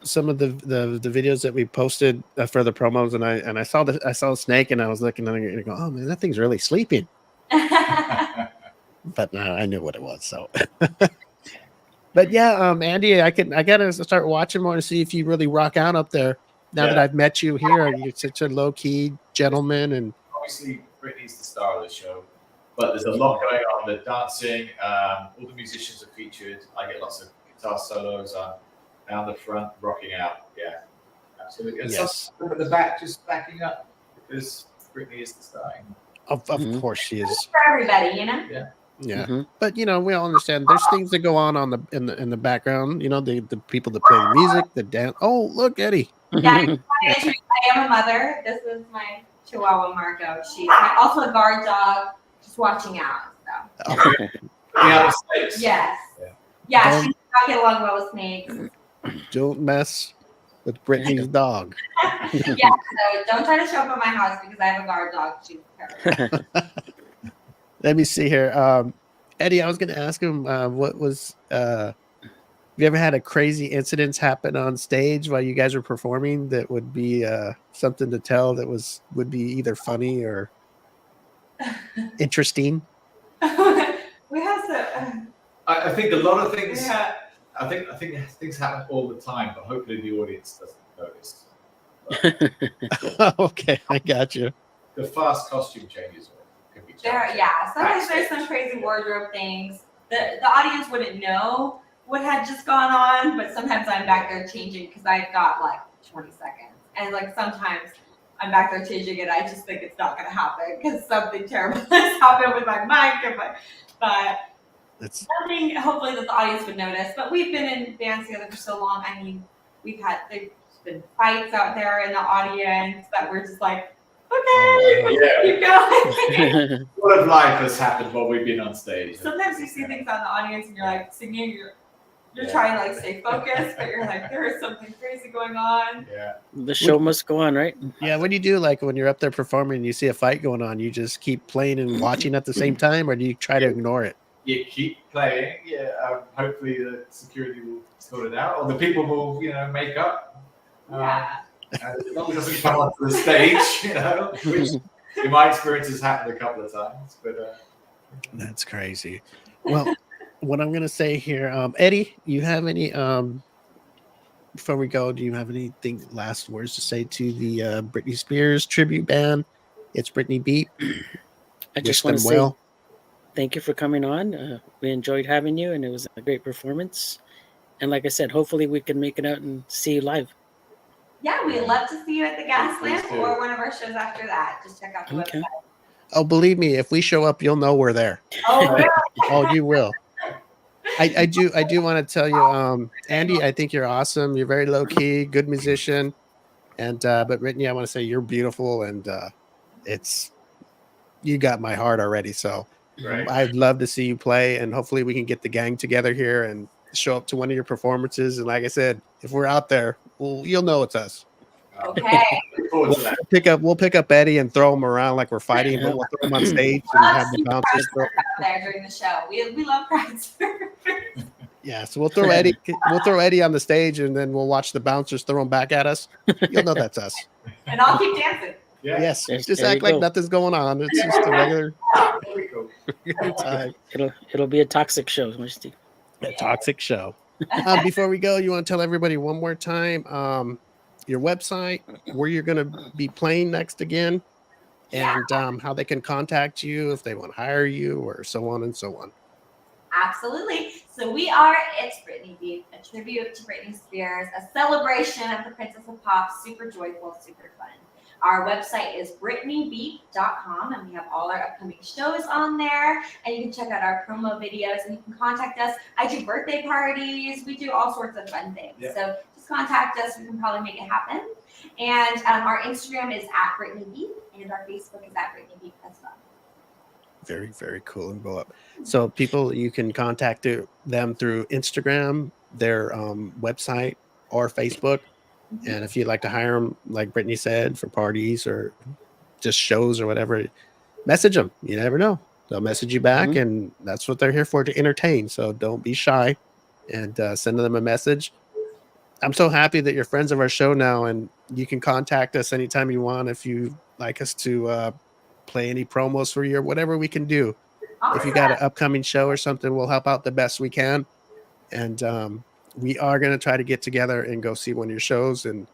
some of the videos that we posted for the promos, and I saw the snake, and I was looking at it and go, oh man, that thing's really sleeping. But I knew what it was. So, but yeah, Andy, I gotta start watching more to see if you really rock out up there. Now that I've met you here, you're such a low key gentleman, and obviously Britney's the star of the show. But there's a lot going on. The dancing, all the musicians are featured. I get lots of guitar solos. Down the front, rocking out. Yeah, absolutely. And yes. Some at the back, just backing up because Britney is the star. Of course she is. For everybody, you know. Yeah. Yeah, but we all understand. There's things that go on in the background. You know, the people that play the music, the dance. Oh, look, Eddie. Yeah, I am a mother. This is my Chihuahua Marco. She's also a guard dog, just watching out. So. Okay. Yes. Yeah. She does not get along well with snakes. Don't mess with Britney's dog. Yeah, so don't try to show up at my house because I have a guard dog. She's terrible. Let me see here. Eddie, I was going to ask him what was have you ever had a crazy incident happen on stage while you guys were performing that would be something to tell that would be either funny or interesting? We have to. I think a lot of things. Yeah. I think things happen all the time, but hopefully the audience doesn't notice. Okay, I got you. The fast costume changes can be challenging. Sometimes there's some crazy wardrobe things. The audience wouldn't know what had just gone on, but sometimes I'm back there changing because I've got like 20 seconds. And like sometimes I'm back there changing and I just think it's not going to happen because something terrible has happened with my mic. But It's nothing, hopefully, that the audience would notice. But we've been in bands together for so long. I mean, there's been fights out there in the audience that we're just like, okay, keep going. A lot of life has happened while we've been on stage. Sometimes you see things on the audience and you're like singing, you're trying to like stay focused, but you're like, there is something crazy going on. Yeah. The show must go on, right? yeah. What do you do? Like when you're up there performing and you see a fight going on, you just keep playing and watching at the same time, or do you try to ignore it? You keep playing. Yeah. Hopefully the security will sort it out, or the people will, make up. As long as it doesn't come onto the stage, which in my experience has happened a couple of times. But That's crazy. Well, what I'm gonna say here, Eddie, you have any? Before we go, do you have anything last words to say to the Britney Spears tribute band? It's Britney Beat. I just want to say thank you for coming on. We enjoyed having you, and it was a great performance. And like I said, hopefully we can make it out and see you live. Yeah, we'd love to see you at the Gaslamp or one of our shows after that. Just check out the website. Oh, believe me, if we show up, you'll know we're there. Oh, yeah. Oh, you will. I do want to tell you, Andy, I think you're awesome. You're very low key, good musician. And but Britney, I want to say you're beautiful, and you got my heart already. So I'd love to see you play, and hopefully we can get the gang together here and show up to one of your performances. And like I said, if we're out there, you'll know it's us. Okay. We'll pick up Eddie and throw him around like we're fighting, but we'll throw him on stage and have the bouncers throw. Out there during the show. We love crowds. Yeah, so we'll throw Eddie on the stage, and then we'll watch the bouncers throw him back at us. You'll know that's us. And I'll keep dancing. Yeah. Yes, just act like nothing's going on. It's just a regular time. It'll be a toxic show, Steve. A toxic show. Before we go, you want to tell everybody one more time your website, where you're going to be playing next again, and how they can contact you if they want to hire you, or so on and so on. Absolutely. So it's Britney Beat, a tribute to Britney Spears, a celebration of the Princess of Pop, super joyful, super fun. Our website is BritneyBeat.com, and we have all our upcoming shows on there. And you can check out our promo videos, and you can contact us. I do birthday parties. We do all sorts of fun things. Yeah. So just contact us. We can probably make it happen. And our Instagram is @BritneyBeat, and our Facebook is @BritneyBeat as well. Very, very cool and blow up. So people, you can contact them through Instagram, their website, or Facebook. And if you'd like to hire them, like Britney said, for parties or just shows or whatever, message them. You never know. They'll message you back, and that's what they're here for, to entertain. So don't be shy, and send them a message. I'm so happy that you're friends of our show now, and you can contact us anytime you want if you like us to play any promos for you or whatever we can do. Awesome. If you got an upcoming show or something, we'll help out the best we can. And we are going to try to get together and go see one of your shows, and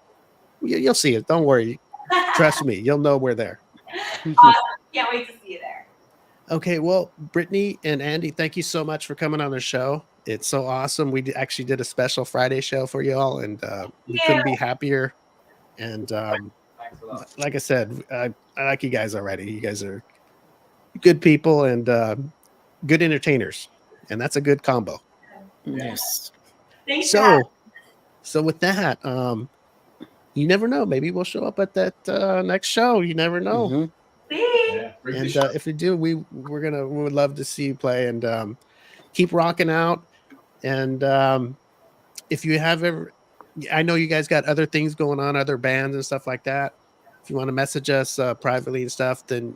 you'll see it. Don't worry. Trust me. You'll know we're there. Awesome. Can't wait to see you there. Okay. Well, Britney and Andy, thank you so much for coming on the show. It's so awesome. We actually did a special Friday show for you all, and we couldn't be happier. And like I said, I like you guys already. You guys are good people and good entertainers, and that's a good combo. Yes. Thanks. So with that, you never know. Maybe we'll show up at that next show. You never know. Yeah, and if we do, we would love to see you play, and keep rocking out. And if you have ever, I know you guys got other things going on, other bands and stuff like that. If you want to message us privately and stuff, then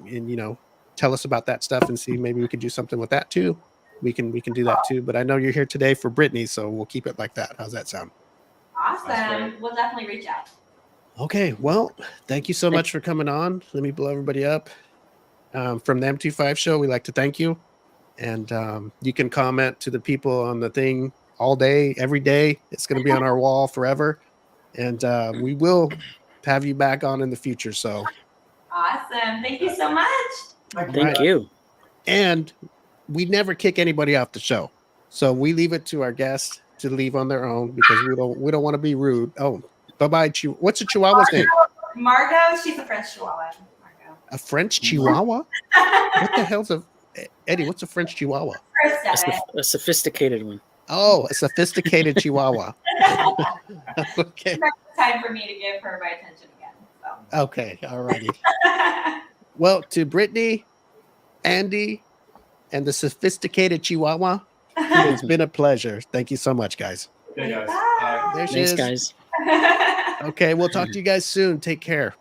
tell us about that stuff and see maybe we could do something with that too. We can do that too. But I know you're here today for Britney, so we'll keep it like that. How's that sound? Awesome. We'll definitely reach out. Okay. Well, thank you so much for coming on. Let me blow everybody up. from the M25 show, we'd like to thank you. And you can comment to the people on the thing all day, every day. It's going to be on our wall forever. And we will have you back on in the future. So Awesome. Thank you so much. Thank you. And we never kick anybody off the show. So we leave it to our guests to leave on their own because we don't want to be rude. Oh, bye-bye. What's a Chihuahua's name? Margot. She's a French Chihuahua. Margot. A French Chihuahua? What the hell's Eddie, what's a French Chihuahua? A sophisticated one. Oh, a sophisticated Chihuahua. Okay. It's time for me to give her my attention again. So. Okay. All righty. Well, to Brittany, Andy, and the sophisticated Chihuahua, it's been a pleasure. Thank you so much, guys. Yeah, guys. There she Thanks, is. guys. Okay, we'll talk to you guys soon. Take care.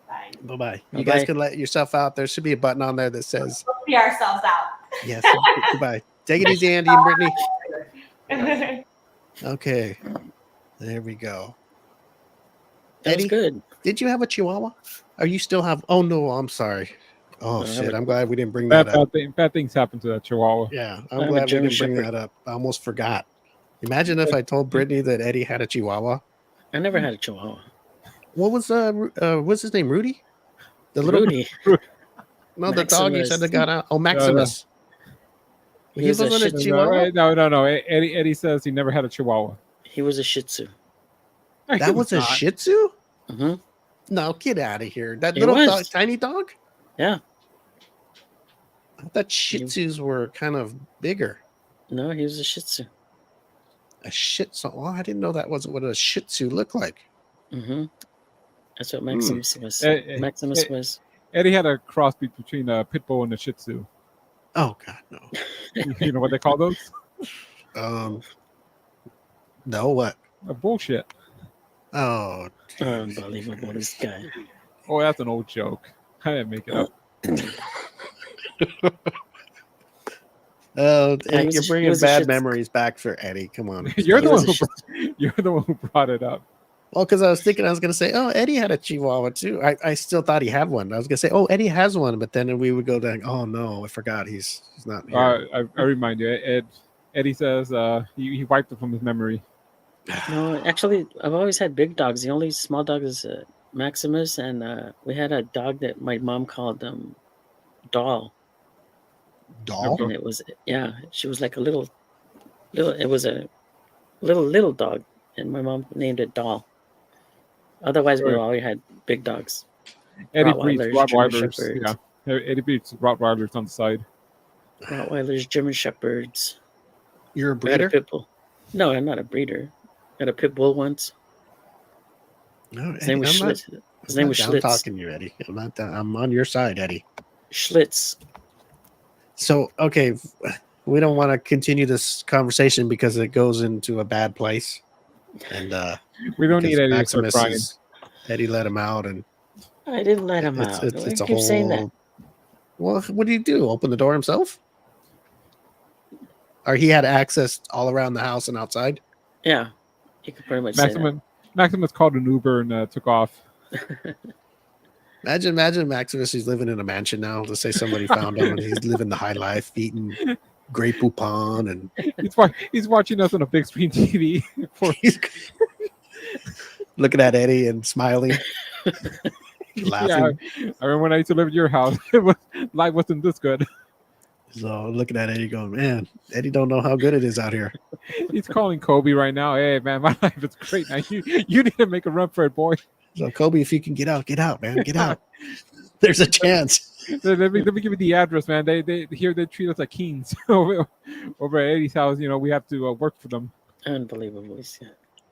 Bye. Bye-bye. You Bye-bye. guys can let yourself out. There should be a button on there that says, We'll see ourselves out. yes. Goodbye. Take it easy, Andy and Brittany. Okay. There we go. That was Eddie, good. did you have a Chihuahua? Or you still have? Oh, no, I'm sorry. Oh, No, I shit. have I'm glad we didn't bring that up. Bad things happen to that Chihuahua. Yeah, I I'm have a glad we German didn't bring Shepherd. that up. I almost forgot. Imagine if I told Brittany that Eddie had a Chihuahua. I never had a Chihuahua. What was what's his name? Rudy? The little Rudy. no, the dog you said that got out. Oh, Maximus. He was a wasn't a Shih Tzu. Chihuahua. No. Eddie says he never had a Chihuahua. He was a Shih Tzu. That was a not. Shih Tzu. Mm-hmm. No, get out of here. That It little was. dog, tiny dog. Yeah. I thought Shih Tzus were kind of bigger. No, he was a Shih Tzu. A Shih Tzu. Well, I didn't know that wasn't what a Shih Tzu looked like. Mm-hmm. That's what Maximus was. Maximus was. Eddie had a crossbreed between a pit bull and a Shih Tzu. Oh God, no. You know what they call those? No, what? Bullshit. Oh, Unbelievable, this guy. Oh, that's an old joke. I didn't make it up. oh, Yeah, he was you're a- he bringing was a bad Shih Tzu. memories back for Eddie. Come on. You're the was one. a Shih You're the one who brought it up. Well, because I was thinking I was going to say, oh, Eddie had a Chihuahua too. I still thought he had one. I was going to say, oh, Eddie has one, but then we would go down. Oh no, I forgot he's not here. I remind you, Eddie says he wiped it from his memory. No, actually, I've always had big dogs. The only small dog is Maximus, and we had a dog that my mom called Doll. Doll? And it was, she was like a little, it was a little dog, and my mom named it Doll. Otherwise, we Right. always had big dogs. Eddie breeds Rottweilers, German Rottweilers. Shepherds. Yeah, Eddie breeds Rottweilers on the side. Rottweilers, German Shepherds. You're a We had a breeder? pit bull. No, I'm not a breeder. Had a pit bull once. No, His name was I'm not- Schlitz. His name was I'm Schlitz. talking to you, Eddie. I'm not. I'm on your side, Eddie. Schlitz. So, okay, we don't want to continue this conversation because it goes into a bad place. And We don't need because Eddie to start Maximus crying. Eddie let him out, and I didn't let him out. it's Why a do you keep saying that? whole. Well, what did he do? Open the door himself? Or he had access all around the house and outside? Yeah, you could pretty much say that. Maximus called an Uber and took off. Imagine Maximus. He's living in a mansion now. Let's say somebody found him and he's living the high life, eating Grey Poupon, and He's watching us on a big screen TV. he's looking at Eddie and smiling, laughing. Yeah, I remember when I used to live at your house. Life wasn't this good. So looking at Eddie, going, man, Eddie don't know how good it is out here. He's calling Kobe right now. Hey man, my life is great now. You need to make a run for it, boy. So Kobe, if you can get out, man, get out. There's a chance. Let me give you the address, man. They here they treat us like kings over at Eddie's house. You know we have to work for them. Unbelievable.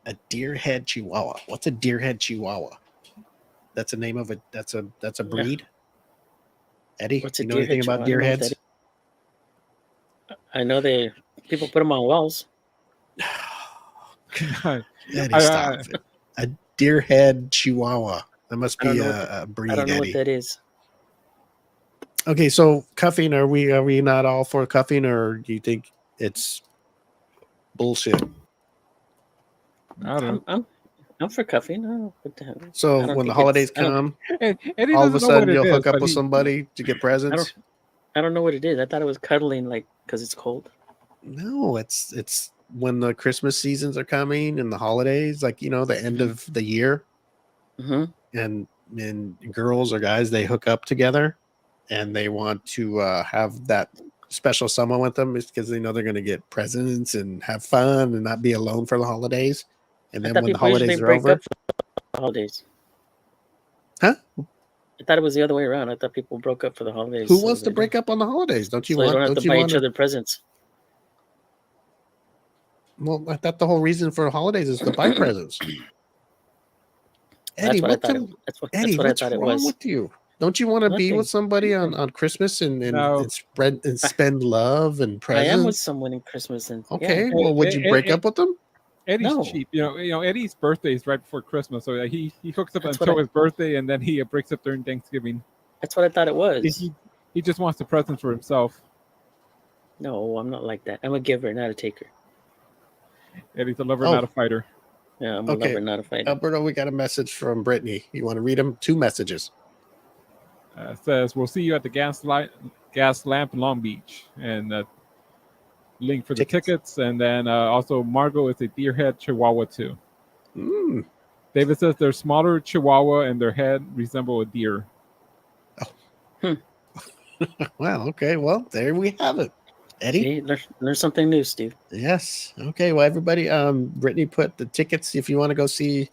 A deer head Chihuahua. What's a deer head Chihuahua? That's a name of that's a breed. Eddie, What's you a know deer anything head about Chihuahua? deer I don't know heads? I know people put them on walls. Eddie, I- stop it. A deer head Chihuahua. That must I don't be know a breed, I don't know Eddie. what that is. Okay, so cuffing, are we not all for cuffing, or do you think it's bullshit? I don't know. I'm for coffee. No, what the hell? So I don't when the think holidays it's- I don't- come, And Eddie all of a doesn't know what sudden it you'll is, hook up but with he- somebody to get presents. I don't know what it is. I thought it was cuddling, like because it's cold. No, it's when the Christmas seasons are coming and the holidays, like the end of the year, Mm-hmm. and girls or guys, they hook up together and they want to have that special someone with them because they know they're going to get presents and have fun and not be alone for the holidays. And I then thought when the people usually holidays are break over, up for the holidays. Huh? I thought it was the other way around. I thought people broke up for the holidays. who wants to break up on the holidays? Don't you So they want? don't have Don't to you buy want each other presents. Well, I thought the whole reason for holidays is to buy presents. That's Eddie, what I what's thought. in- That's Eddie, what I what's thought it wrong was. with you? Don't you want to be Nothing. with somebody on Christmas and No. spread and spend love and I am with presents? someone in Christmas, and Okay, yeah. well, would you break up with them? Eddie's No. cheap. Eddie's birthday is right before Christmas, so he hooks up That's until what his birthday, and then he breaks up during Thanksgiving. That's what I thought it was. He just wants the presents for himself. No, I'm not like that. I'm a giver, not a taker. Eddie's a lover, Oh. not a fighter. Yeah, I'm a Okay. lover, not a fighter. Alberto, we got a message from Brittany. You want to read them? 2 messages. Says we'll see you at the gas lamp in Long Beach, and link for the tickets, and then also Margot is a deerhead Chihuahua too. Mm. David says they're smaller Chihuahua and their head resemble a deer. Well, okay. Well, there we have it. Eddie? See, learn something new, Steve. Yes. Okay. Well, everybody, Brittany put the tickets. If you want to go see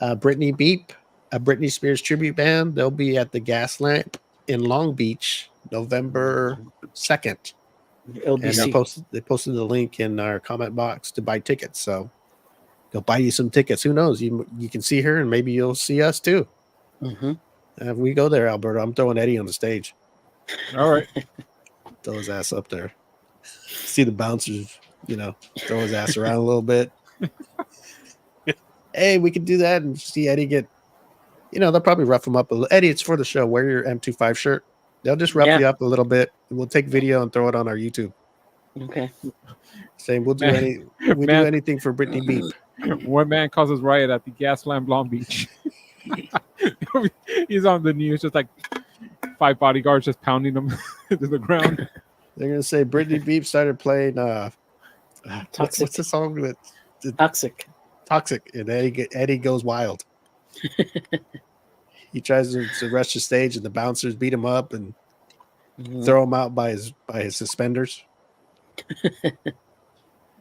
Britney Beep, a Britney Spears tribute band, they'll be at the Gas Lamp in Long Beach, November 2nd. And LBC. they posted the link in our comment box to buy tickets. So go buy you some tickets. Who knows? You can see her and maybe you'll see us too. Mm-hmm. If we go there, Alberto, I'm throwing Eddie on the stage. All right. Throw his ass up there. See the bouncers, throw his ass around a little bit. Hey, we could do that and see Eddie get, they'll probably rough him up a little. Eddie, it's for the show. Wear your M25 shirt. They'll just rough you up a little bit. We'll take video and throw it on our YouTube. Okay. Saying we'll do do anything for Britney Beep. One man causes riot at the gas lamp Long Beach. He's on the news, just like 5 bodyguards just pounding him to the ground. They're gonna say Britney Beep started playing Toxic. what's the song with Toxic. and Eddie goes wild. He tries to rush the stage and the bouncers beat him up and throw him out by his suspenders.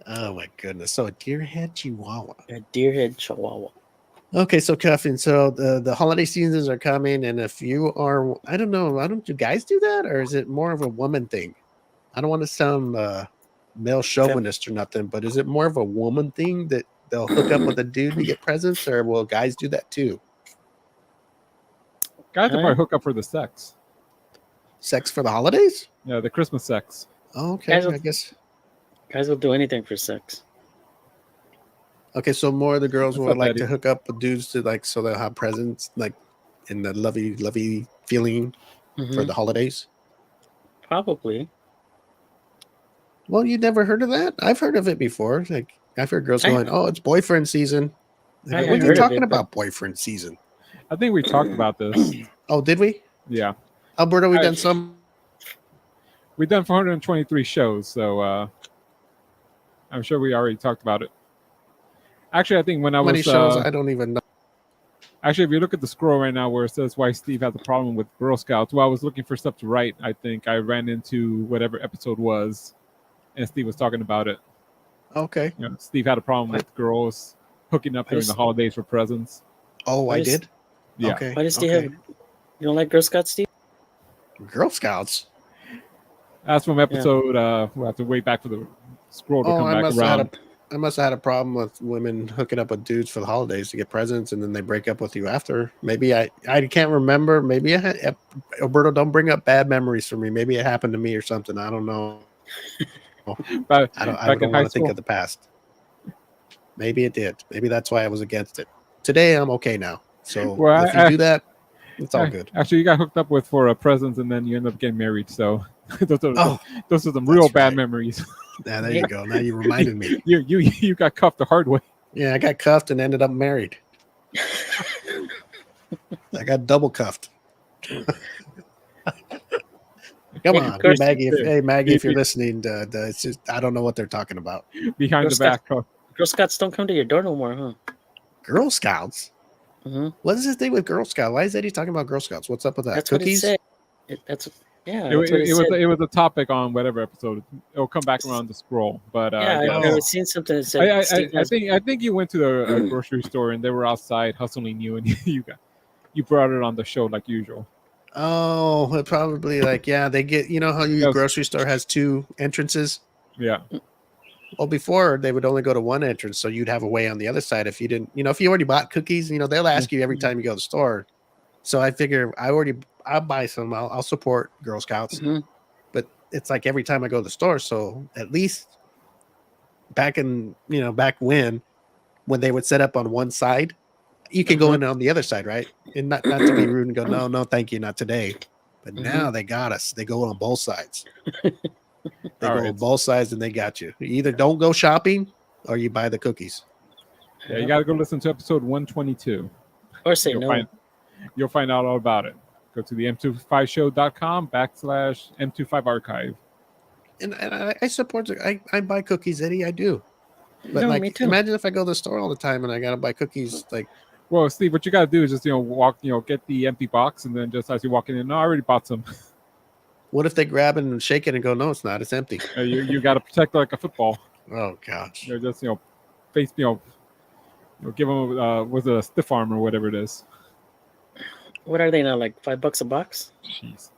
Oh my goodness. So a deerhead Chihuahua. A deerhead Chihuahua. Okay, so Cuffin, so the holiday seasons are coming, and if you are, I don't know, don't you guys do that, or is it more of a woman thing? I don't want to sound male chauvinist or nothing, but is it more of a woman thing that they'll hook up with a dude to get presents, or will guys do that too? Guys will probably hook up for the sex. Sex for the holidays? Yeah, the Christmas sex. Oh, okay, I guess. Guys will do anything for sex. Okay, so more of the girls What's would up, like Eddie? to hook up with dudes to so they'll have presents in the lovey feeling for the holidays. Probably. Well, you never heard of that? I've heard of it before. I've heard girls going, "Oh, it's boyfriend season." I When heard are you of talking it, about boyfriend season? I think we talked about this. Oh, did we? Yeah. Alberto, we done some. We've done 423 shows, so I'm sure we already talked about it. Actually, I think when I How many was shows? I don't even know. actually, if you look at the scroll right now where it says why Steve has a problem with Girl Scouts, while I was looking for stuff to write, I think I ran into whatever episode was, and Steve was talking about it. Okay. Steve had a problem with girls hooking up during the holidays for presents. Oh, I did? Yeah. Okay. Why does Steve have? You don't like Girl Scouts, Steve? Girl Scouts? That's from episode. We'll have to wait back for the scroll to come back around. I must have had a problem with women hooking up with dudes for the holidays to get presents, and then they break up with you after. Maybe I can't remember. Maybe I had Alberto. Don't bring up bad memories for me. Maybe it happened to me or something. I don't know. But I don't want to think of the past. Maybe it did. Maybe that's why I was against it. Today I'm okay now. So if you do that, it's all good. Actually, you got hooked up with for presents, and then you end up getting married. So those are some real bad memories. Yeah, there you go. Now you reminded me. You got cuffed the hard way. Yeah, I got cuffed and ended up married. I got double cuffed. Come Yeah, of on, course. Maggie. Maggie, if you're Be- listening, it's just I don't know what they're talking about. behind the back. Girl Scouts don't come to your door no more, huh? Girl Scouts. Mm-hmm. What is this thing with Girl Scout? Why is Eddie talking about Girl Scouts? What's up with that? That's Cookies? what it said. That's what it said. It was a topic on whatever episode. It'll come back around the scroll. But Yeah, yeah, I was seeing something that said I think you went to a grocery store and they were outside hustling you, and you brought it on the show like usual. Oh, it probably like they get how your grocery store has 2 entrances. Yeah. Well, before they would only go to one entrance, so you'd have a way on the other side if you didn't. If you already bought cookies, they'll ask you every time you go to the store. So I figure I'll buy some. I'll support Girl Scouts, but it's like every time I go to the store. So at least back when they would set up on one side, you can go in on the other side, right? And not to be rude and go, no, thank you, not today. But now they got us. They go on both sides. They go on both sides and they got you. You either don't go shopping or you buy the cookies. Yeah, you got to go listen to episode 122. Or say no. You'll find out all about it. Go to the m25show.com/M25 archive. And I support it. I buy cookies, Eddie. I do. But me too. Imagine if I go to the store all the time and I got to buy cookies. Well, Steve, what you got to do is just, walk, get the empty box. And then just as you're walking in, no, I already bought some. What if they grab it and shake it and go, no, it's not. It's empty. You got to protect it like a football. Oh, gosh. Just, face, give them, was it a stiff arm or whatever it is. What are they now? Like $5 a box? Jeez.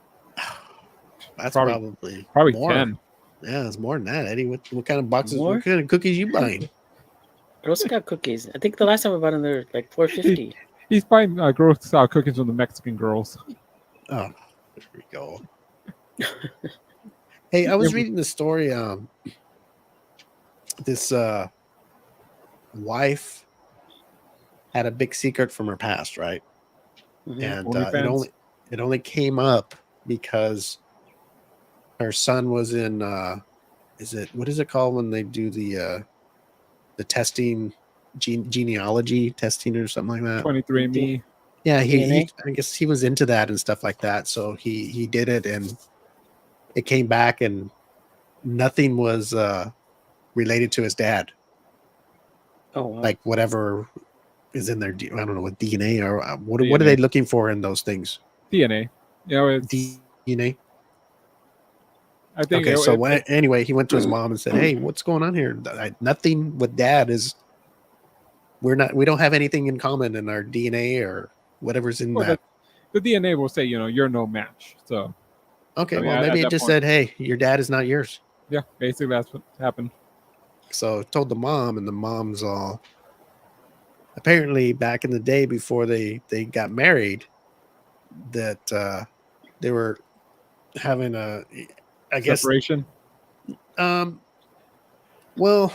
That's probably more. 10. Yeah, it's more than that, Eddie. What kind of boxes? More? What kind of cookies you buying? Girl Scout cookies. I think the last time I bought them, they're like $4.50. He's buying Girl Scout cookies from the Mexican girls. Oh, there we go. Hey, I was reading the story. This wife had a big secret from her past, right? And it only came up because her son was in what is it called when they do the testing, genealogy testing or something like that? 23andMe. Yeah, he I guess he was into that and stuff like that. So he did it, and it came back, and nothing was related to his dad. Oh, wow. Like whatever is in there, I don't know, with DNA or what are they looking for in those things? DNA. It's DNA. I think. Okay, so anyway, he went to his mom and said, "Hey, what's going on here? Nothing with Dad is. We don't have anything in common in our DNA or whatever's in that." The DNA will say, you're no match. So. Okay, maybe it just said, "Hey, your dad is not yours." Yeah, basically that's what happened. So I told the mom, and the mom's all. Apparently, back in the day before they got married, that they were having separation. Well,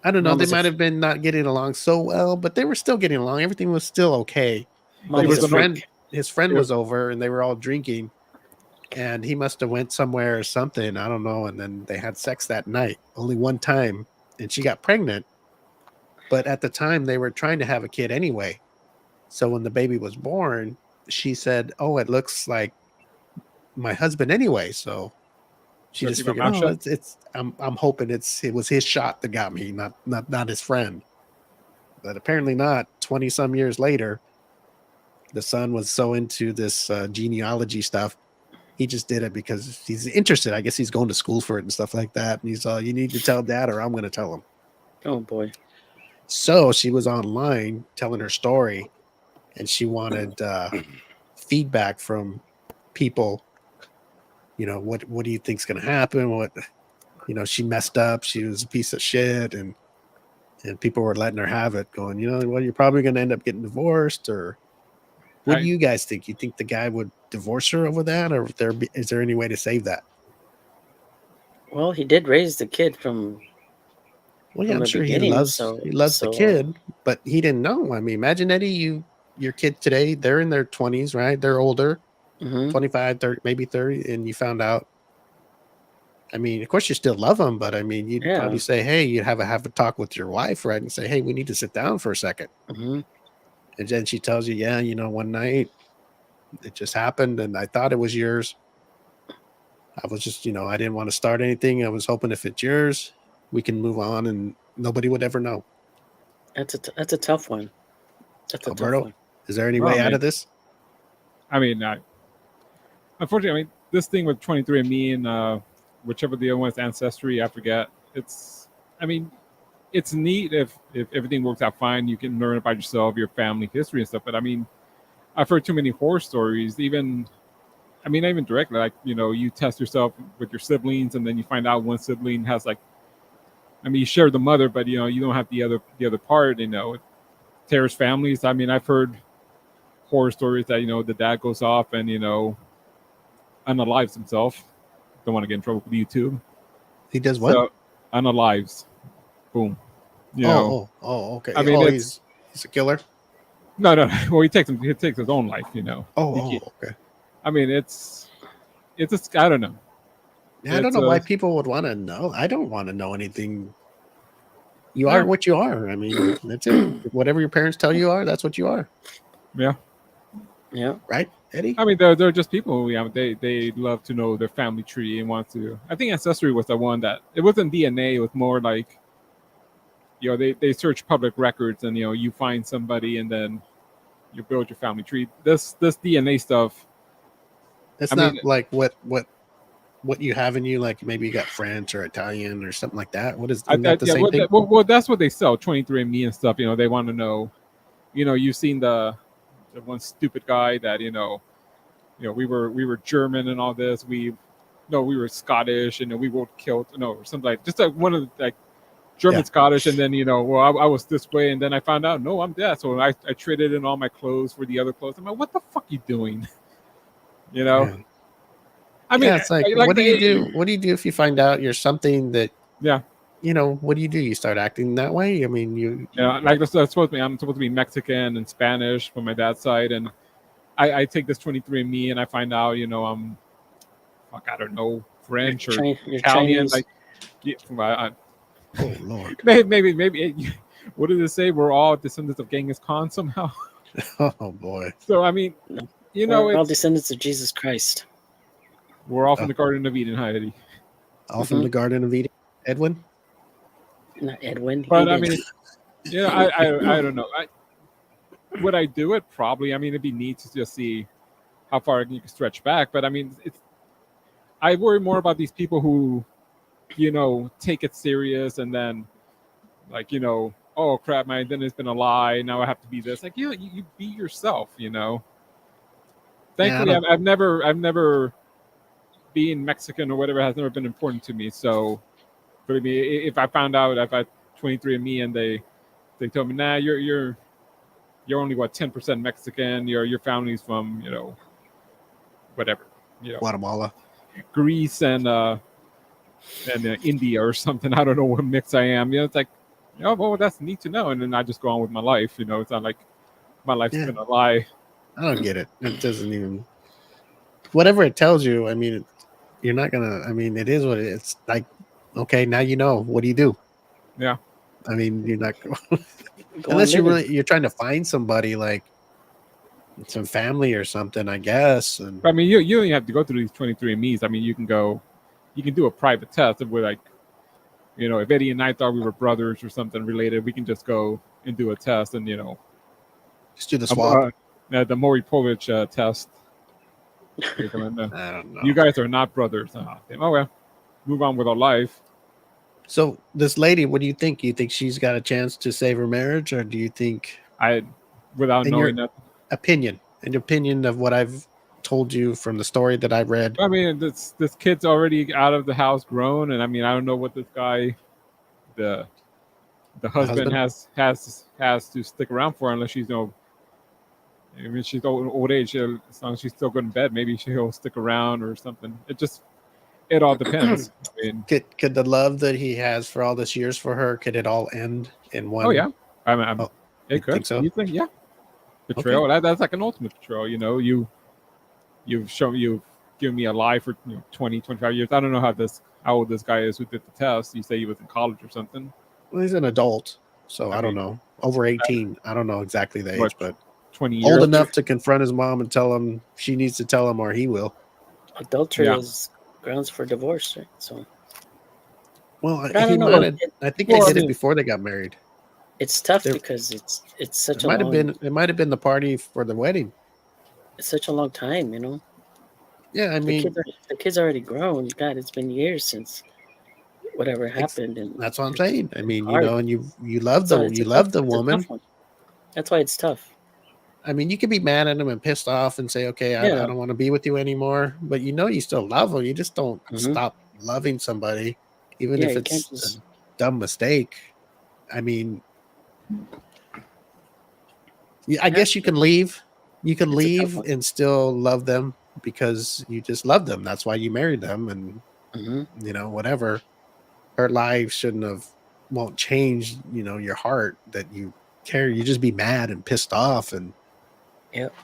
I don't know. They might have been not getting along so well, but they were still getting along. Everything was still okay. But his friend was over, and they were all drinking, and he must have went somewhere or something. I don't know. And then they had sex that night, only one time, and she got pregnant. But at the time, they were trying to have a kid anyway. So when the baby was born, she said, "Oh, it looks like my husband anyway." So she just figured, I'm hoping it was his shot that got me, not his friend. But apparently not. 20 some years later, the son was so into this genealogy stuff. He just did it because he's interested. I guess he's going to school for it and stuff like that. And he's you need to tell Dad or I'm going to tell him. Oh boy. So she was online telling her story, and she wanted feedback from people. What do you think's going to happen? She messed up. She was a piece of shit, and people were letting her have it, going, you're probably going to end up getting divorced, or what do you guys think? You think the guy would divorce her over that, or is there any way to save that? Well, he did raise the kid from. Well, yeah, I'm sure he loves the kid, but he didn't know. I mean, imagine, Eddie, your kid today, they're in their 20s, right? They're older, 25, 30, maybe 30, and you found out I mean, of course you still love them, but I mean, you'd Yeah. probably say, hey, you'd have a talk with your wife, right? And say, hey, we need to sit down for a second. Mhm. And then she tells you, yeah, one night it just happened and I thought it was yours. I was just, I didn't want to start anything. I was hoping if it's yours, we can move on and nobody would ever know. That's a tough one. That's a tough Alberto, one. is there any Well, way out man. of this? I mean, unfortunately, this thing with 23andMe and whichever the other one's Ancestry, I forget. It's neat if everything works out fine. You can learn about yourself, your family history and stuff. But I mean, I've heard too many horror stories. Not even directly. Like, you test yourself with your siblings, and then you find out one sibling has you share the mother, but you don't have the other part. It tears families. I mean, I've heard horror stories that the dad goes off and unalives himself. Don't want to get in trouble with YouTube. He does what? So, unalives. Boom. Okay. I mean, he's a killer. No. Well, he takes his own life. Okay. I mean, it's just, I don't know. Yeah, I don't know why people would want to know. I don't want to know anything. You Yeah. are what you are. I mean, that's it. Whatever your parents tell you are, that's what you are. Yeah. Yeah. Right, Eddie? I mean, they're just people who they love to know their family tree and want to. I think Ancestry was the one that it wasn't DNA. It was more like, they search public records and you find somebody and then you build your family tree. This DNA stuff. It's not like what you have in you. Like maybe you got French or Italian or something like that. What is that the same thing? Well, that's what they sell, 23andMe and stuff. They want to know. You've seen the one stupid guy that we were German and all this. We were Scottish and we were killed. Or something like just like one of the German Scottish, and then I was this way, and then I found out no, I'm dead. So I traded in all my clothes for the other clothes. I'm like, what the fuck are you doing? Yeah. I mean, it's like what do you do? What do you do if you find out you're something that? Yeah. What do? You start acting that way? I mean, that's supposed to be. I'm supposed to be Mexican and Spanish from my dad's side, and I take this 23andMe, and I find out, I'm, I don't know, French or Italian. Chinese. Oh Lord. Maybe. What did it say? We're all descendants of Genghis Khan somehow. Oh boy. So I mean, we're all descendants of Jesus Christ. We're all from the Garden of Eden, Heidi. All from the Garden of Eden, Edwin. Not Edwin. But Eden. I mean, I don't know. Would I do it? Probably. I mean, it'd be neat to just see how far you can stretch back. But I mean, I worry more about these people who, take it serious and then, oh crap, my identity's been a lie. Now I have to be this. Like, you be yourself. Thankfully, I've never being Mexican or whatever has never been important to me. So, believe me, if I found out I've had 23andMe and they told me, nah, you're only 10% Mexican. Your family's from whatever, Guatemala, Greece and India or something. I don't know what mix I am. It's like, well, that's neat to know. And then I just go on with my life. It's not like my life's been a lie. I don't get it. It doesn't even. Whatever it tells you, I mean, you're not gonna. I mean, it is what it is. It's like, okay, now you know. What do you do? Yeah. I mean, you're not unless you're trying to find somebody like some family or something, I guess. And I mean, you don't even have to go through these 23andMe's. I mean, you can do a private test of where, like, if Eddie and I thought we were brothers or something related, we can just go and do a test and just do the swab. The Maury Povich test. I don't know. You guys are not brothers. Oh well, move on with our life. So this lady, what do you think? You think she's got a chance to save her marriage, or do you think without knowing that an opinion of what I've told you from the story that I read? I mean, this kid's already out of the house, grown, and I mean, I don't know what this guy, the husband has to stick around for unless she's I mean, she's old age. As long as she's still good in bed, maybe she'll stick around or something. It all depends. I mean, could the love that he has for all this years for her, could it all end in one? Oh yeah, it could. Think so? You think, yeah, betrayal. Okay. That's like an ultimate betrayal. You've giving me a lie for 20, 25 years. I don't know how old this guy is who did the test. You say he was in college or something. Well, he's an adult, so I don't know. Over 18. I don't know exactly the age, but 20 years old enough to confront his mom and tell him she needs to tell him, or he will. Adultery is grounds for divorce, right? So, well, I don't know. I think they did it before they got married. It's tough because it's such it might have been the party for the wedding. It's such a long time, you know. Yeah, I mean, the kid's already grown. God, it's been years since whatever happened, and that's what I'm saying. I mean, you know, and you love the woman. That's why it's tough. I mean, you could be mad at him and pissed off and say, okay, I don't want to be with you anymore. But you know, you still love him. You just don't stop loving somebody, even if it's a dumb mistake. I mean, I guess you can leave. You can leave and still love them because you just love them. That's why you married them. And, you know, whatever. Her life won't change, you know, your heart that you care. You just be mad and pissed off and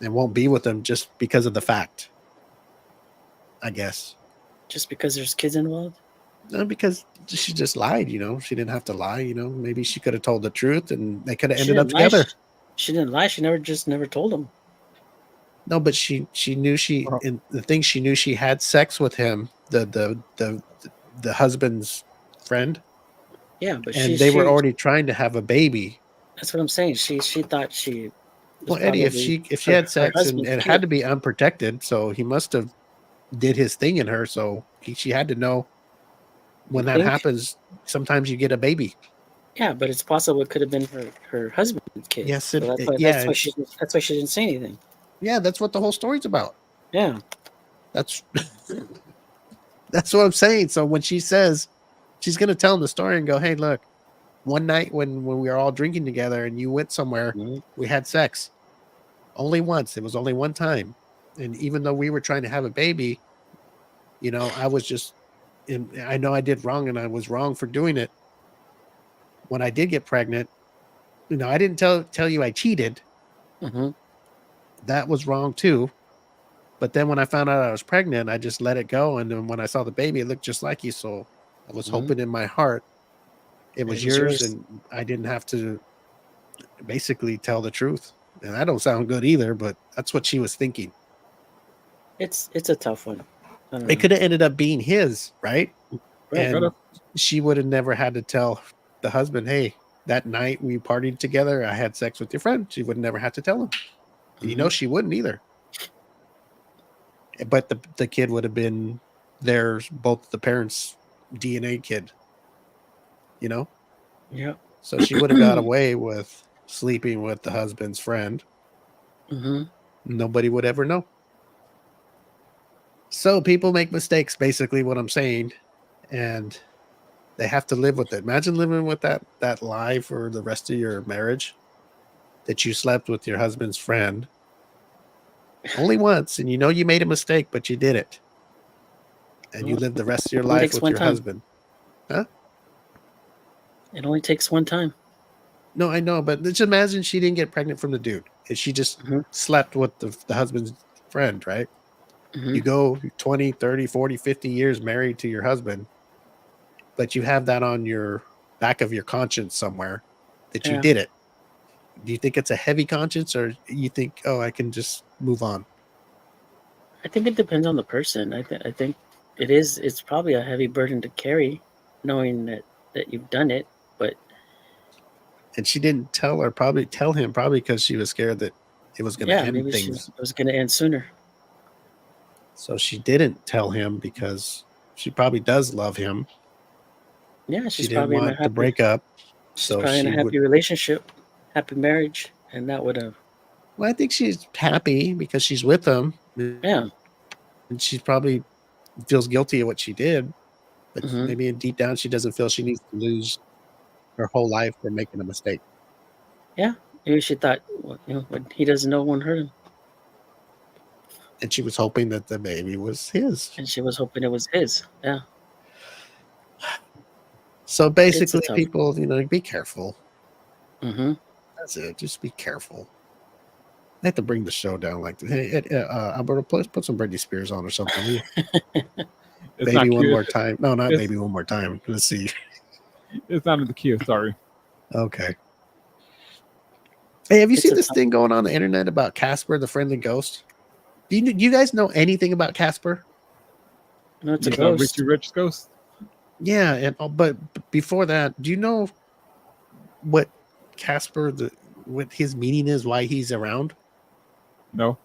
won't be with them just because of the fact, I guess. Just because there's kids involved? No, because she just lied, you know. She didn't have to lie, you know. Maybe she could have told the truth and they could have ended up together. She didn't lie. She never told him. No, but she knew in the thing she knew she had sex with him, the husband's friend. Yeah, but they were already trying to have a baby. That's what I'm saying. She thought she. Well, Eddie, if she had sex and it had to be unprotected, so he must have did his thing in her. So she had to know when that happens. Sometimes you get a baby. Yeah, but it's possible it could have been her husband's kid. Yes, so that's why she didn't say anything. Yeah, that's what the whole story's about. Yeah, that's what I'm saying. So when she says she's going to tell him the story and go, hey, look, one night when we were all drinking together and you went somewhere, we had sex only once. It was only one time. And even though we were trying to have a baby, you know, I know I did wrong and I was wrong for doing it. When I did get pregnant, you know, I didn't tell you I cheated. That was wrong too. But then when I found out I was pregnant, I just let it go. And then when I saw the baby, it looked just like you. So I was hoping in my heart it was yours and I didn't have to basically tell the truth. And that don't sound good either, but that's what she was thinking. It's a tough one. It could have ended up being his, right? And she would have never had to tell the husband, hey, that night we partied together, I had sex with your friend. She would never have to tell him. You know, she wouldn't either. But the kid would have been both the parents' DNA kid. You know? Yeah. So she would have got away with sleeping with the husband's friend. Nobody would ever know. So people make mistakes, basically what I'm saying. And they have to live with it. Imagine living with that lie for the rest of your marriage, that you slept with your husband's friend only once, and you know you made a mistake, but you did it. And you live the rest of your life with your husband. Huh? It only takes one time. No, I know, but just imagine she didn't get pregnant from the dude. And she just slept with the husband's friend, right? You go 20, 30, 40, 50 years married to your husband, but you have that on your back of your conscience somewhere that you did it. Do you think it's a heavy conscience, or you think, oh, I can just move on? I think it depends on the person. I think it's probably a heavy burden to carry, knowing that you've done it, but. And she didn't tell him probably because she was scared that it was going to end things. It was going to end sooner. So she didn't tell him because she probably does love him. Yeah, she didn't want to break up. She's probably in a happy relationship, happy marriage, and that would have. Well, I think she's happy because she's with him. Yeah, and she probably feels guilty of what she did, but maybe deep down she doesn't feel she needs to lose her whole life for making a mistake. Yeah, maybe she thought, well, you know, what he doesn't know won't hurt him. And she was hoping that the baby was his. And she was hoping it was his. Yeah. So basically, people, you know, be careful. Mm-hmm. That's it. Just be careful. have to bring the show down like this. Hey, Alberto, please put some Britney Spears on or something. Will you? It's Baby not one cute. more time. No, not It's- baby one more time. Let's see. It's not in the queue. Sorry. Okay. Hey, have you It's seen a this tough- thing going on the internet about Casper, the friendly ghost? Do you guys know anything about Casper? No, it's a The ghost. Richie Rich ghost. Yeah, but before that, do you know what Casper what his meaning is? Why he's around? No,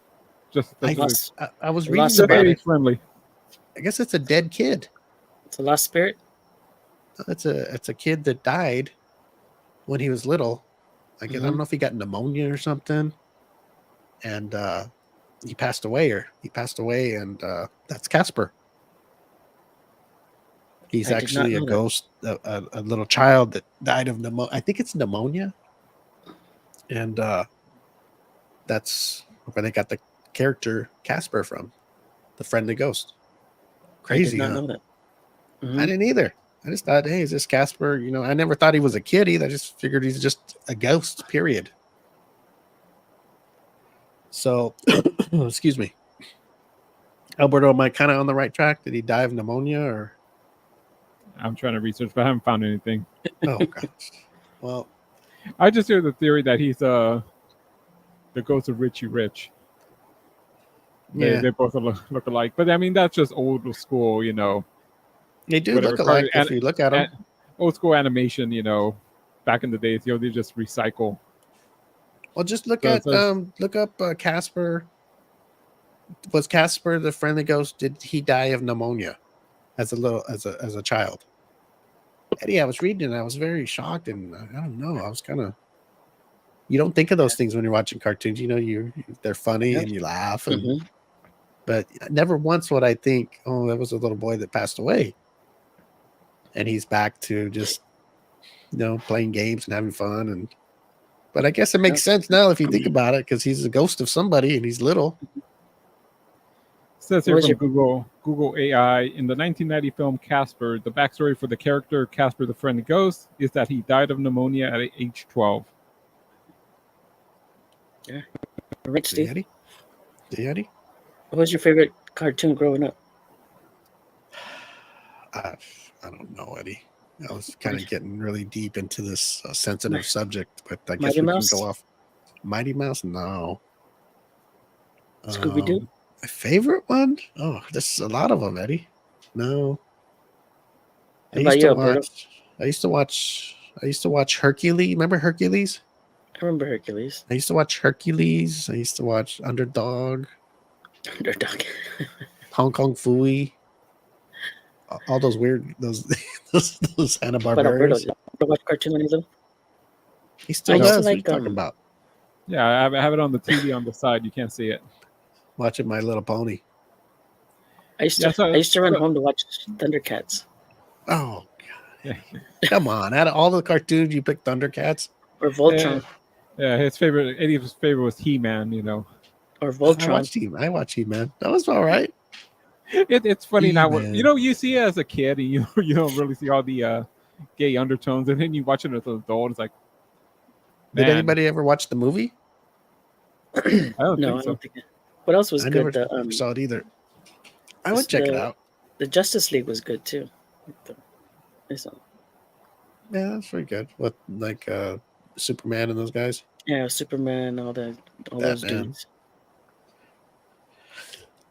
just I, Lost- I was the reading lost just about spirit. it. age friendly. I guess it's a dead kid. It's a lost spirit. It's a kid that died when he was little. I guess I don't Mhm. know if he got pneumonia or something, and he passed away, and that's Casper. He's I did not actually a know that. ghost, a little child that died of pneumonia. I think it's pneumonia, and that's where they got the character Casper from, the friendly ghost. I did Crazy, not huh? know that. I Mhm. didn't either. I just thought, hey, is this Casper? You know, I never thought he was a kid either. I just figured he's just a ghost, period. So, excuse me. Alberto, am I kind of on the right track? Did he die of pneumonia or? I'm trying to research, but I haven't found anything. Oh, gosh. Well, I just hear the theory that he's the ghost of Richie Rich. yeah, They both look alike, but I mean that's just old school, you know. they do Whatever look alike cartoon- if you look at them. Old school animation, you know. Back in the days, you know, they just recycle. Well, just look So- at so- look up Casper. Was Casper the friendly ghost? Did he die of pneumonia as a child? Eddie, I was reading and I was very shocked, and I don't know. I was kind of. You don't think of those things when you're watching cartoons. You know, they're funny Yep. and you laugh, and Mhm. but never once would I think, oh, that was a little boy that passed away, and he's back to just playing games and having fun. And but I guess it makes sense now if you think about it, because he's a ghost of somebody and he's little. Says What here was from Google AI, in the 1990 film Casper, the backstory for the character Casper the Friendly Ghost is that he died of pneumonia at age 12. Right, The Steve. Yeti, the Yeti. What was your favorite cartoon growing up? I don't know, Eddie. I was kind of getting really deep into this sensitive subject, but I guess Mighty we Mouse? can go off. Mighty Mouse? No. Scooby-Doo? My favorite one? Oh, there's a lot of them, Eddie. No. How about you, Alberto? I used to watch Hercules. Remember Hercules? I remember Hercules. I used to watch Hercules. I used to watch Underdog, Underdog. Hong Kong Phooey. All those weird those Hanna But Alberto, Barberas. you ever watch cartoon when you little? He still I used to does. What are you like, talking about? Yeah, I have it on the TV on the side. You can't see it. Watching My Little Pony. I used Yeah, to run home to watch Thundercats Oh, Yeah, come on. Out of all the cartoons, you picked Thundercats? or Voltron yeah. His Eddie's favorite was He-Man. You know, or I Voltron. watched He-Man. That was all right. it's funny now. He-Man. You know, you see it as a kid, and you don't really see all the gay undertones, and then you watch it as an adult. It's like, Did man, anybody ever watch the movie? I don't No, I think so. don't think. What else was I good? never saw it either. I would check it out. The Justice League was good too. Yeah, that's pretty good. What, like Superman and those guys? Yeah, Superman, all those Batman. dudes.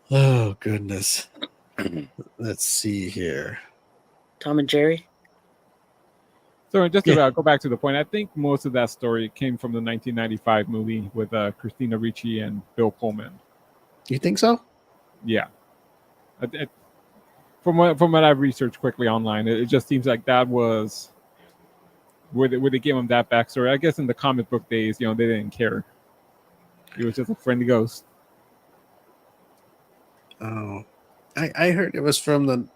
Oh, goodness. Let's see here. Tom and Jerry. So just to go back to the point, I think most of that story came from the 1995 movie with Christina Ricci and Bill Pullman. You think so? Yeah. From what I've researched quickly online, it just seems like that was where they gave him that backstory. I guess in the comic book days, they didn't care. He was just a friendly ghost. Oh, I heard it was from the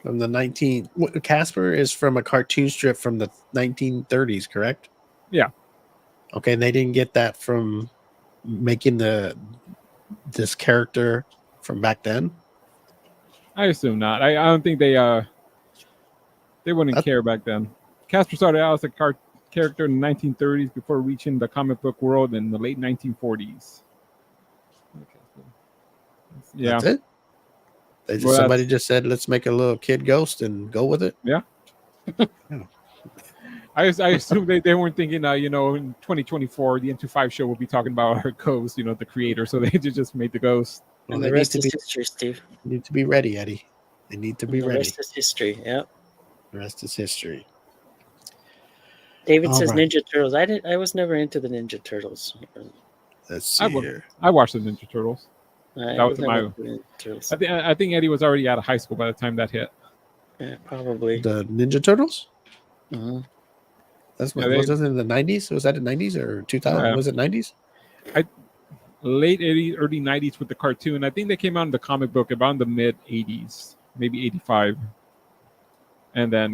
19. Casper is from a cartoon strip from the 1930s, correct? Yeah. Okay, and they didn't get that from making this character from back then. I assume not. I don't think they wouldn't care back then. Casper started out as a character in the 1930s before reaching the comic book world in the late 1940s. Yeah. That's it. Somebody just said, "Let's make a little kid ghost and go with it." Yeah. I assume they weren't thinking, in 2024, the M25 show will be talking about our ghost, the creator. So they just made the ghost. And the rest is history, Steve. Need to be ready, Eddie. They need to be ready. The rest is history. Yep. The rest is history. David says Ninja Turtles. I was never into the Ninja Turtles. Let's see here. I watched the Ninja Turtles. That was my. I think Eddie was already out of high school by the time that hit. Yeah, probably. The Ninja Turtles? Mm-hmm. Was it in the 90s? Was that in the 90s or 2000? Was it 90s? Late 80s, early 90s with the cartoon. I think they came out in the comic book about in the mid 80s, maybe 85. And then,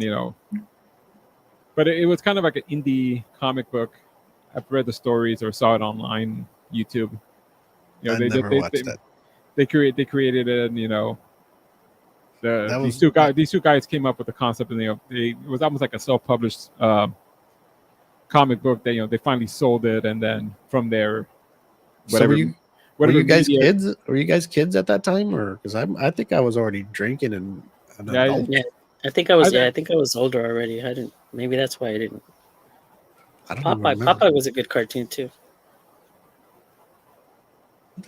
but it was kind of like an indie comic book. I've read the stories or saw it online, YouTube. I never watched that. They created it, and these two guys came up with the concept, and it was almost like a self-published comic book. They finally sold it, and then from there, whatever. So were you guys kids? Were you guys kids at that time, or because I think I was already drinking and an adult. Yeah, I think I was. I think I was older already. I didn't. Maybe that's why I didn't. Popeye was a good cartoon too.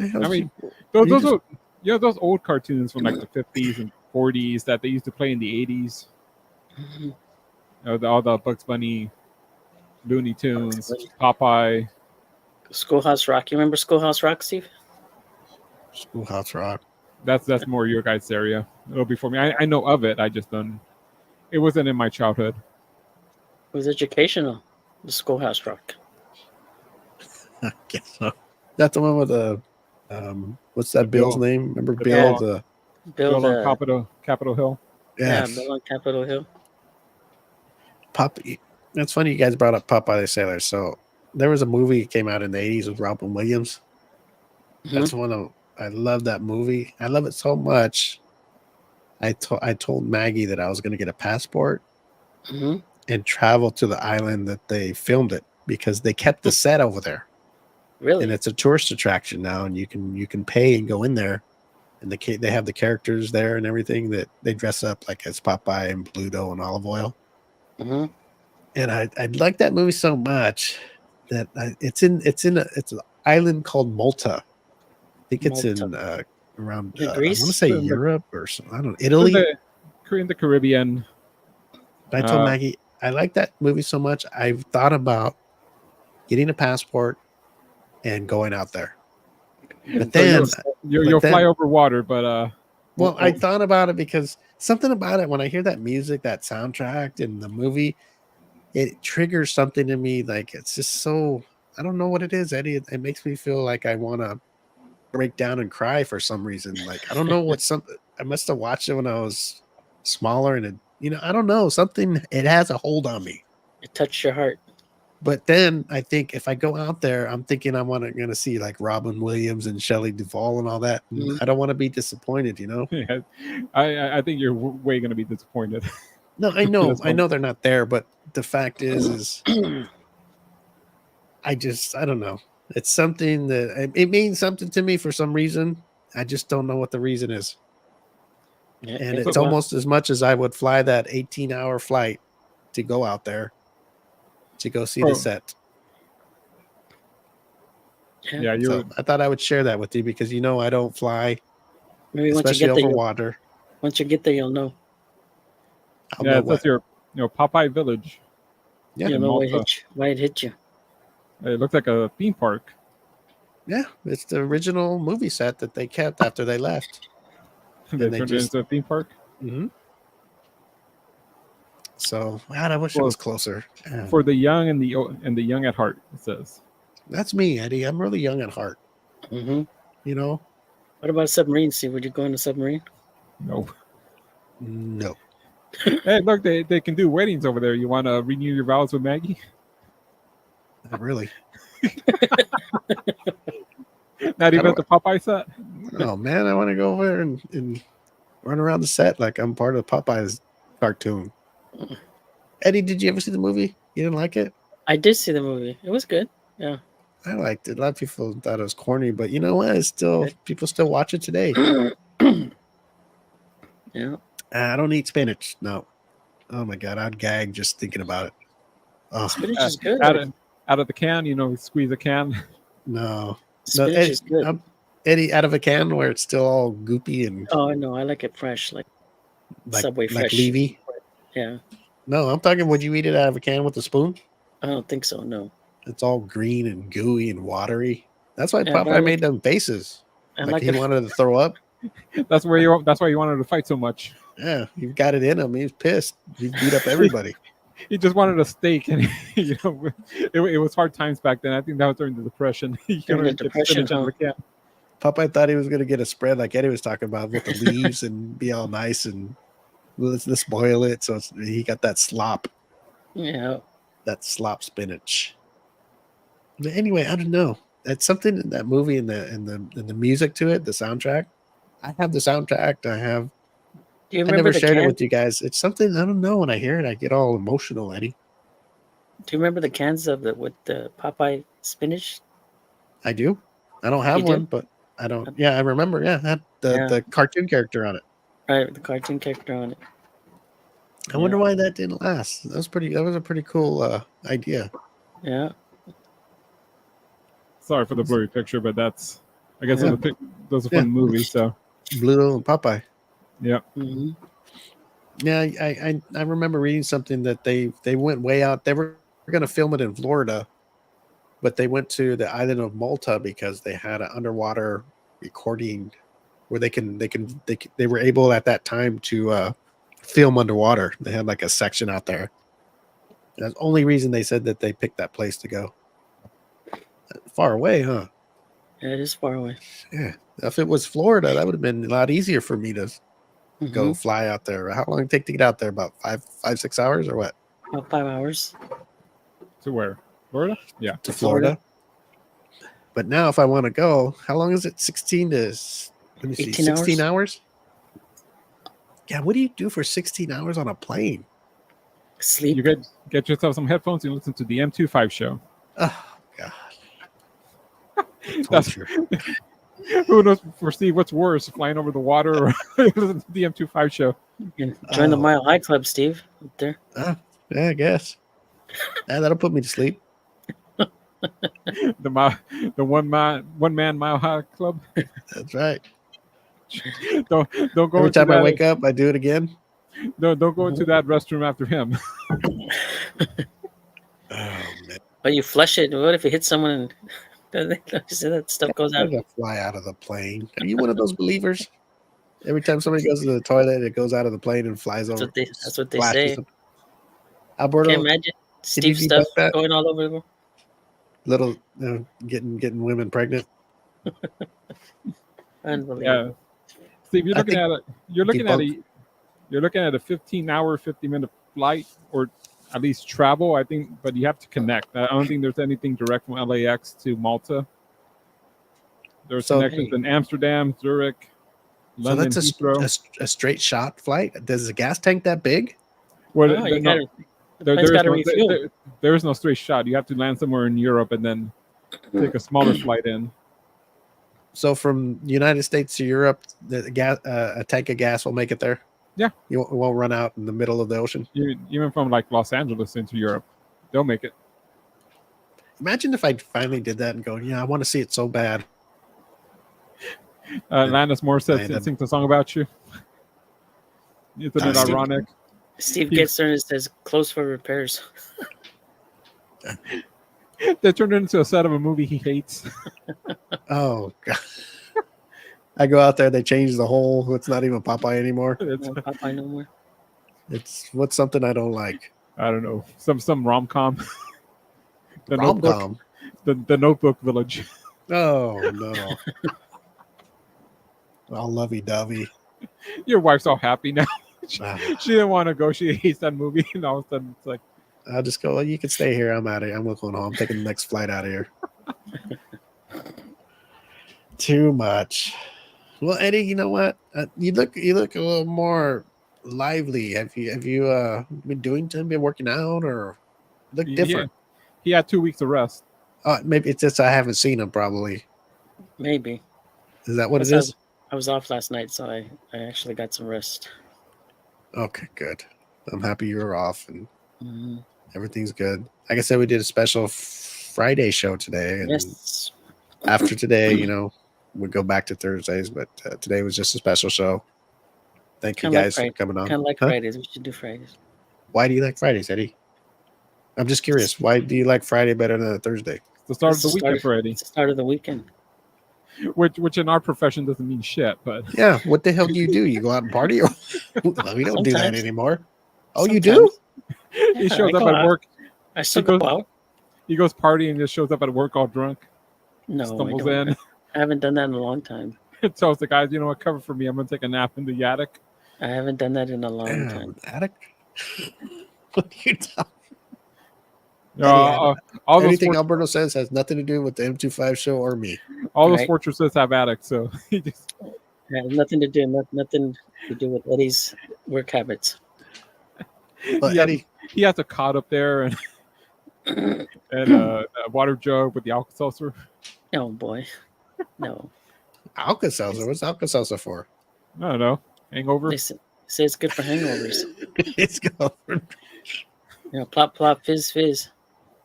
I mean, those old cartoons from like the 50s and 40s that they used to play in the 80s. Mm-hmm. All the Bugs Bunny, Looney Tunes, Popeye, Schoolhouse Rock. You remember Schoolhouse Rock, Steve? Schoolhouse Rock. That's more your guys' area. It'll be for me. I know of it. I just don't. It wasn't in my childhood. It was educational. The Schoolhouse Rock. I guess so. That's the one with the what's that Bill's name? Remember Bill? Bill on Capitol Hill. Yes. Yeah, Bill on Capitol Hill. Popeye. That's funny you guys brought up Popeye the Sailor. So there was a movie that came out in the 80s with Robin Williams. Mm-hmm. That's I love that movie. I love it so much. I told Maggie that I was going to get a passport and travel to the island that they filmed it because they kept the set over there. Really? And it's a tourist attraction now, and you can pay and go in there, and they have the characters there and everything that they dress up like as Popeye and Pluto and Olive Oyl. Mm-hmm. And I like that movie so much that it's an island called Malta. I think it's in around Greece. I want to say Europe or something. I don't know, Italy, in the Caribbean. I told Maggie I like that movie so much. I've thought about getting a passport and going out there, but then you'll fly over water. But I thought about it because something about it when I hear that music, that soundtrack, and the movie, it triggers something in me. Like it's just so I don't know what it is, Eddie. It makes me feel like I want to break down and cry for some reason. Like I don't know what I must have watched it when I was smaller, and I don't know, something. It has a hold on me. It touched your heart. But then I think if I go out there, I'm thinking I'm going to see like Robin Williams and Shelley Duvall and all that. I don't want to be disappointed, Yeah, I think you're way going to be disappointed. No, I know they're not there, but the fact is I don't know. It's something that it means something to me for some reason. I just don't know what the reason is. Yeah, and it's almost as much as I would fly that 18-hour flight to go out there to go see the set. Yeah, I thought I would share that with you because I don't fly, maybe especially over water. Once you get there, you'll know. That's your Popeye Village. Yeah, you'll know why it hit you. It looks like a theme park. Yeah, it's the original movie set that they kept after they left. They turned it into a theme park. Mm-hmm. So, God, I wish it was closer. For the young and the young at heart, it says. That's me, Eddie. I'm really young at heart. Mm-hmm. What about a submarine? See, would you go in a submarine? No. Hey, look, they can do weddings over there. You want to renew your vows with Maggie? Not really. Not even at the Popeye set? Oh, man, I want to go over there and run around the set like I'm part of Popeye's cartoon. Eddie, did you ever see the movie? You didn't like it? I did see the movie. It was good. Yeah. I liked it. A lot of people thought it was corny, but you know what? It's still people still watch it today. Yeah. I don't eat spinach. No. Oh my god, I'd gag just thinking about it. Oh Spinach is good. Out of the can, squeeze a can. no. Spinach Eddie, is good. Eddie, out of a can where it's still all goopy and Oh no, I like it fresh, like Subway like fresh. Levy. Yeah. No, I'm talking. Would you eat it out of a can with a spoon? I don't think so. No. It's all green and gooey and watery. That's why Yeah, but Popeye made them faces. I Like like he it. wanted to throw up. That's why you wanted to fight so much. Yeah, you've got it in him. He's pissed. He beat up everybody. He just wanted a steak, and it was hard times back then. I think that was during the Depression. During the Depression, Popeye thought he was going to get a spread like Eddie was talking about with the leaves and be all nice and let's boil it. So he got that slop. Yeah. That slop spinach. But anyway, I don't know. That's something in that movie and the music to it, the soundtrack. I have the soundtrack. Do you I remember never shared can? it with you guys. It's something I don't know. When I hear it, I get all emotional, Eddie. Do you remember the cans with the Popeye spinach? I do. I don't have You do? one, but I don't. Yeah, I remember. Yeah, had the cartoon character on it. Right, the cartoon character on it. I wonder why that didn't last. That was a pretty cool idea. Yeah. Sorry for the blurry picture, but that's I guess those are fun movies. So Bluto and Popeye. yeah. Mm-hmm. Yeah, I remember reading something that they went way out. They were going to film it in Florida, but they went to the island of Malta because they had an underwater recording where they were able at that time to film underwater. They had like a section out there. That's the only reason they said that they picked that place to go. Far away, huh? Yeah, it is far away. Yeah. If it was Florida, that would have been a lot easier for me to go fly out there. How long did it take to get out there? About 6 hours or what? About 5 hours. To where? Florida? Yeah. To Florida. But now if I want to go, how long is it? 16 hours? Yeah, what do you do for 16 hours on a plane? Sleep. You get yourself some headphones and listen to the M25 show. Oh god. Who knows foresee what's worse, flying over the water or the M25 show? You can join the Mile High Club, Steve. Up there. Yeah, I guess. That'll put me to sleep. The one man Mile High Club. That's right. Don't go. Every time I wake up, I do it again. No, don't go into that restroom after him. Oh man! But you flush it. What if it hits someone and that stuff goes out? Fly out of the plane. Are you one of those believers? Every time somebody goes to the toilet, it goes out of the plane and flies over. That's what they say. Alberto, can't imagine Steve stuff going all over the world. Little getting women pregnant. Unbelievable. Yeah. Steve, you're looking at a 15-hour, 50-minute flight, or at least travel, I think, but you have to connect. I don't think there's anything direct from LAX to Malta. There's connections in Amsterdam, Zurich, London, so that's a straight shot flight. Does the gas tank that big? Well, there is no straight shot. You have to land somewhere in Europe and then take a smaller flight in. So from the United States to Europe, the gas, a tank of gas will make it there? Yeah. It won't run out in the middle of the ocean? Even from like Los Angeles into Europe, they'll make it. Imagine if I finally did that and go, I want to see it so bad. Landis Morissette sings a song about you. Isn't it ironic? Steve gets there and says, "Close for repairs." They turned it into a set of a movie he hates. Oh god! I go out there, they change the whole. It's not even Popeye anymore. It's not Popeye no more. It's what's something I don't like. I don't know. Some rom-com. Rom-com. The Notebook Village. Oh no! All lovey-dovey. Your wife's all happy now. She didn't want to go. She hates that movie, and all of a sudden it's like, I'll just go. Well, you can stay here. I'm out of here. I'm going home. I'm taking the next flight out of here. Too much. Well, Eddie, you know what? You look a little more lively. Have you been working out or look different? He had 2 weeks of rest. Maybe it's just I haven't seen him. Probably Maybe. is that what it Plus, is? I was off last night, so I actually got some rest. Okay, good. I'm happy you're off and Mhm. everything's good. Like I said, we did a special Friday show today, and Yes. after today, we go back to Thursdays, but today was just a special show. Thank you Kind of like guys for Friday. coming on. Kind of like Huh? Fridays. We should do Fridays. Why do you like Fridays, Eddie? I'm just curious. Why do you like Friday better than a Thursday? It's the start of It's the the weekend start- for Eddie, It's the start of the weekend. which in our profession doesn't mean shit. But Yeah. What the hell do? You go out and party? Or we don't do that Sometimes. anymore. Oh, you do? Sometimes. he Yeah, shows I up go at out. work. I still He go out. He goes party and just shows up at work all drunk. No, I Stumbles don't. in, I haven't done that in a long time. tells the guys, "You know what? Cover for me. I'm gonna take a nap in the attic." I haven't done that in a long Damn, time. attic. What are you talking? All those Anything Alberto says has nothing to do with the M25 show or me. all those Right. fortresses have attics, so he just It has nothing to do. Nothing to do with Eddie's work habits. But he, has, Eddie, he has a cot up there and a water jug with the Alka-Seltzer. Oh boy, no. Alka-Seltzer. What's Alka-Seltzer for? I don't know. Hangover. They say it's good for hangovers. It's covered. Plop plop, fizz fizz.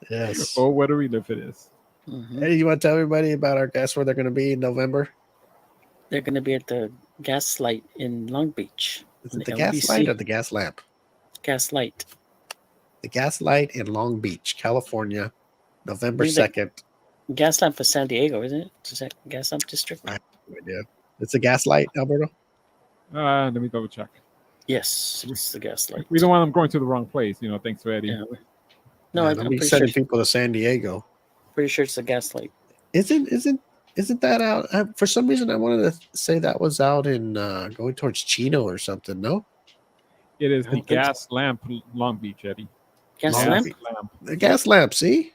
Yes. Oh, what do we live for this? Mhm. Eddie, you want to tell everybody about our guests where they're going to be in November? They're going to be at the Gaslight in Long Beach. Is on it the LBC. Gaslight or the Gas Lamp? Gaslight. The Gaslight in Long Beach, California, November Is it- 2nd. Gaslamp for San Diego, isn't it? Is that Gaslamp District? I have no idea. It's a Gaslight, Alberto? Let me double check. Yes, it's the Gaslight. We don't want them going to the wrong place, thanks to Eddie. Yeah. No, Man, I'm I'll be pretty sending sure, people to San Diego. it's the Gaslight. Isn't that out? For some reason, I wanted to say that was out in going towards Chino or something. No, It is I the don't think so. Gas Lamp Long Beach, Eddie. Gas Long lamp? Beach. the Gas Lamp. See,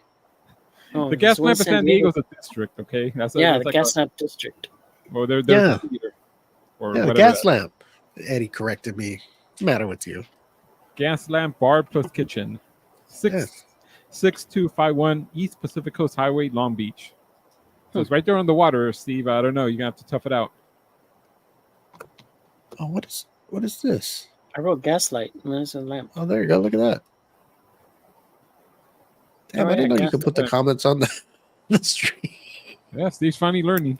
Oh, The Gas there's one in Lamp of San Diego is a district, okay? That's Yeah, that's the like Gaslamp District. Well, they're Yeah. a theater or yeah, the whatever. Gas Lamp. Eddie corrected me. What's the matter with you? Gas Lamp Bar plus Kitchen, Yes. 6251 East Pacific Coast Highway, Long Beach. So it's right there on the water, Steve. I don't know. You're gonna have to tough it out. Oh, what is this? I wrote Gaslight. It's a lamp. Oh, there you go. Look at that. Damn, Oh, I didn't yeah, know you could put the Gas- comments on the stream. Yeah, Steve's finally learning.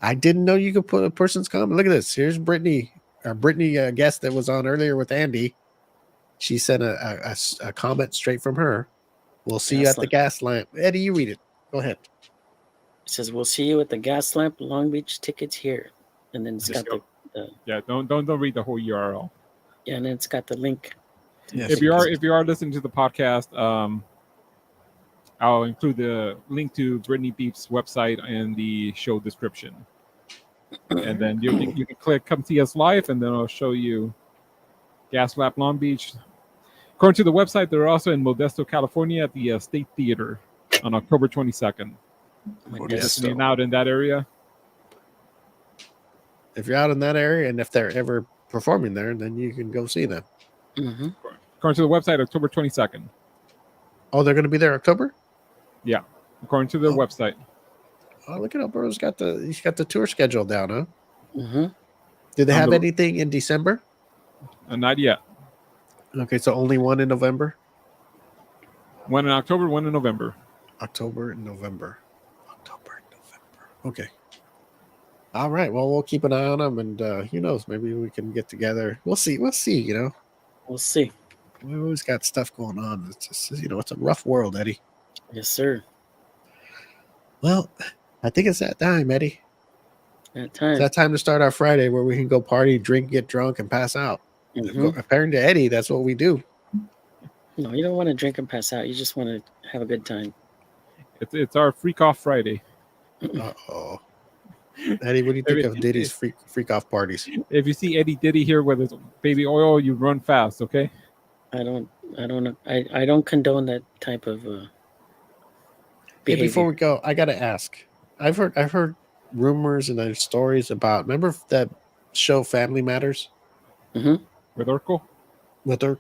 I didn't know you could put a person's comment. Look at this. Here's Brittany, our Brittany guest that was on earlier with Andy. She sent a comment straight from her. We'll see you at the Gas Lamp. Eddie, you read it. Go ahead. It says, "We'll see you at the Gaslamp Long Beach. Tickets here." And then it's Just got Yeah, don't read the whole URL. and then it's got the link. Yes. If you are listening to the podcast, I'll include the link to Brittany Beep's website in the show description, and then you can click "Come See Us Live," and then it'll show you Gas Lamp Long Beach. According to the website, they're also in Modesto, California, at the State Theater on October 22nd. Modesto. Listening out in that area. If you're out in that area and if they're ever performing there, then you can go see them. Mm-hmm. According to the website, October 22nd. Oh, they're going to be there October? According to their Oh. website. Oh, look at Alberto's he's got the tour schedule down, huh? Mm-hmm. Did they On have the- anything in December? Not yet. Okay, so only one in November? One in October, one in November. October and November. October and November. Okay. All right. Well, we'll keep an eye on them, and who knows? Maybe we can get together. We'll see. We'll see. We'll see. We always got stuff going on. It's just, it's a rough world, Eddie. Yes, sir. Well, I think it's that time, Eddie. That It's time. that time to start our Friday where we can go party, drink, get drunk, and pass out. Mhm. According to Eddie, that's what we do. No, you don't want to drink and pass out. You just want to have a good time. It's our Freak Off Friday. Uh-oh. Eddie, what do you think of Diddy's freak off parties? If you see Eddie Diddy here with his baby oil, you run fast, okay? I don't condone that type of Hey, behavior. before we go, I gotta ask. I've heard rumors and there's stories about. Remember that show Family Matters With Urkel? with her?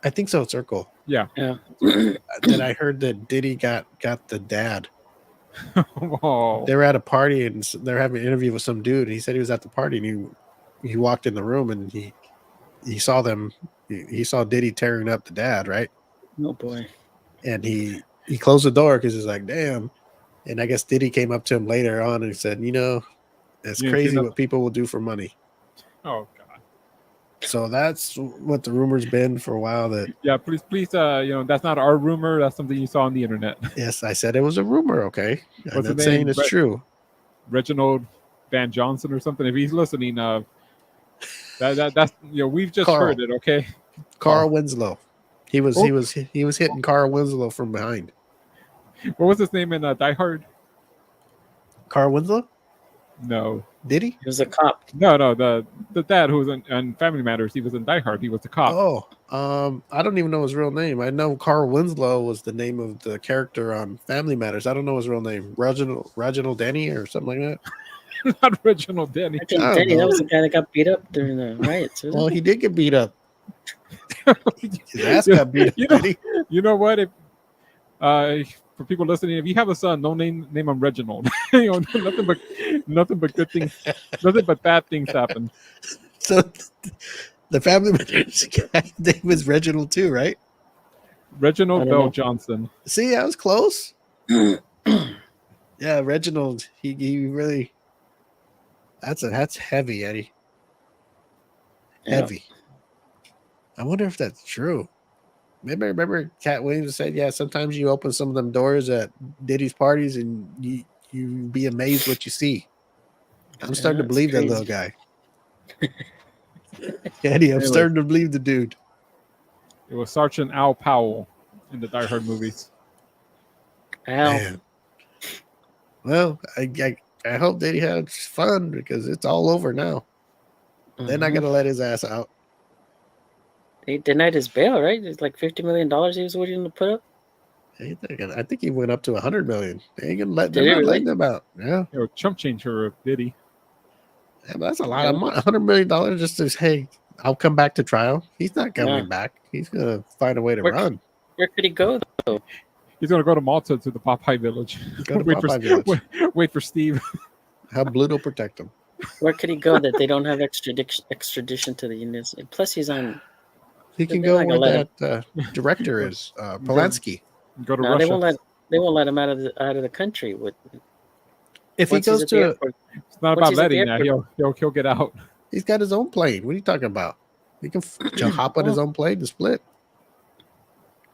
I think so. It's Urkel. Yeah. Yeah. Then I heard that Diddy got the dad Whoa. They were at a party and they're having an interview with some dude. He said he was at the party and he walked in the room and he saw them. He saw Diddy tearing up the dad, right? Oh boy. And he closed the door because he's like, damn. And I guess Diddy came up to him later on and he said, it's crazy what people will do for money. Oh God. So that's what the rumor's been for a while. That please, that's not our rumor. That's something you saw on the internet. Yes, I said it was a rumor. Okay, What's I'm not his saying name? it's true. Reginald Van Johnson or something. If he's listening, that's we've just Carl. heard it. Okay, Carl Winslow. He was hitting Carl Winslow from behind. What was his name in Die Hard? Carl Winslow? No. Did he? He was a cop. No, the dad who was in Family Matters. He was in Die Hard. He was the cop. Oh, I don't even know his real name. I know Carl Winslow was the name of the character on Family Matters. I don't know his real name. Reginald Denny or something like that. Not Reginald Denny. I think Denny, that was the guy that got beat up during the riots. Well, he did get beat up. His ass got beat up. You know what? If for people listening, if you have a son, don't name him Reginald. Nothing but good things, nothing but bad things happen. So the Family Matters guy's name was Reginald too, right? Reginald Bell Johnson. See, I was close. Yeah, Reginald. He really. That's heavy, Eddie. Heavy. I wonder if that's true. Maybe remember Cat Williams said, "Yeah, sometimes you open some of them doors at Diddy's parties and you be amazed what you see." I'm starting to believe that little guy. Eddie, I'm starting to believe the dude. It was Sergeant Al Powell in the Die Hard movies. Al. Man. Well, I hope Diddy had fun because it's all over now. They're not gonna let his ass out. They denied his bail, right? It's like $50 million he was willing to put up. I think he went up to $100 million. They ain't gonna let them letting them out. Yeah, chump change for Diddy. Yeah, but that's a lot of money. $100 million just to say, I'll come back to trial. He's not coming back. He's gonna find a way to run. Where could he go though? He's gonna go to Malta to the Popeye Village. Wait for Steve. Have Bluto protect him. Where could he go that they don't have extradition to the United States? Plus, he's on. He can go where that director is, Polanski. Go to Russia. They won't let him out of the country. If he goes to, it's not about letting. He'll get out. He's got his own plane. What are you talking about? He can hop on his own plane and split.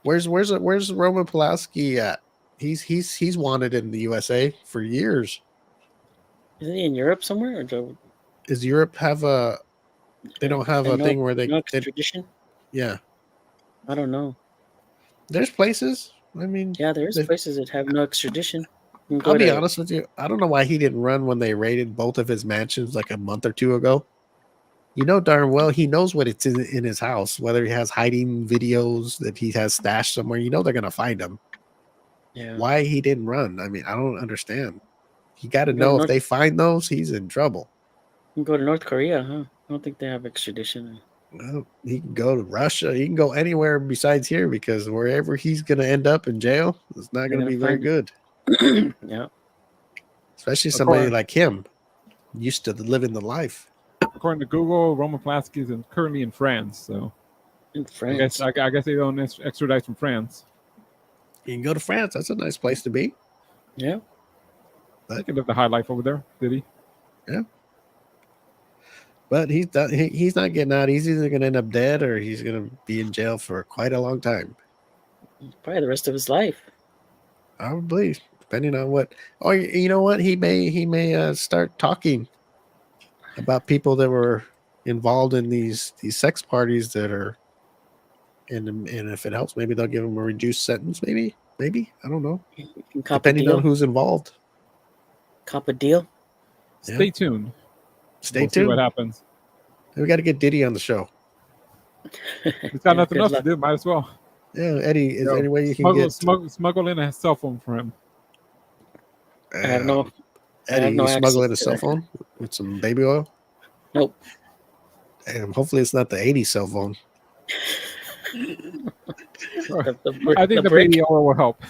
Where's Roman Polanski at? He's wanted in the USA for years. Isn't he in Europe somewhere? Or does Europe have a? They don't have a thing where they extradition. Yeah, I don't know. There's places. I mean, yeah, there's places that have no extradition. I'll be honest with you. I don't know why he didn't run when they raided both of his mansions like a month or two ago. You know darn well he knows what it's in his house, whether he has hiding videos that he has stashed somewhere. You know they're gonna find him. Yeah. Why he didn't run? I mean, I don't understand. You got to know if they find those, he's in trouble. You can go to North Korea, huh? I don't think they have extradition. Well, he can go to Russia. He can go anywhere besides here because wherever he's going to end up in jail, it's not going to be very good. Yeah. Especially somebody like him, used to living the life. According to Google, Roman Polanski is currently in France. So, in France, I guess they don't extradite from France. You can go to France. That's a nice place to be. Yeah. He can live the high life over there, did he? Yeah. But he's not getting out. He's either going to end up dead or he's going to be in jail for quite a long time. Probably the rest of his life. Probably, depending on what. Oh, you know what? He may start talking about people that were involved in these sex parties that are. And if it helps, maybe they'll give him a reduced sentence. Maybe I don't know. Depending on who's involved. Cop a deal. Stay tuned. Stay tuned. See what happens. We got to get Diddy on the show. He's got nothing else to do. Might as well. Yeah, Eddie. Is there any way you can smuggle in a cell phone for him? I have no. Eddie, you smuggle in a cell phone with some baby oil? Nope. And hopefully it's not the 80s cell phone. I think the baby oil will help.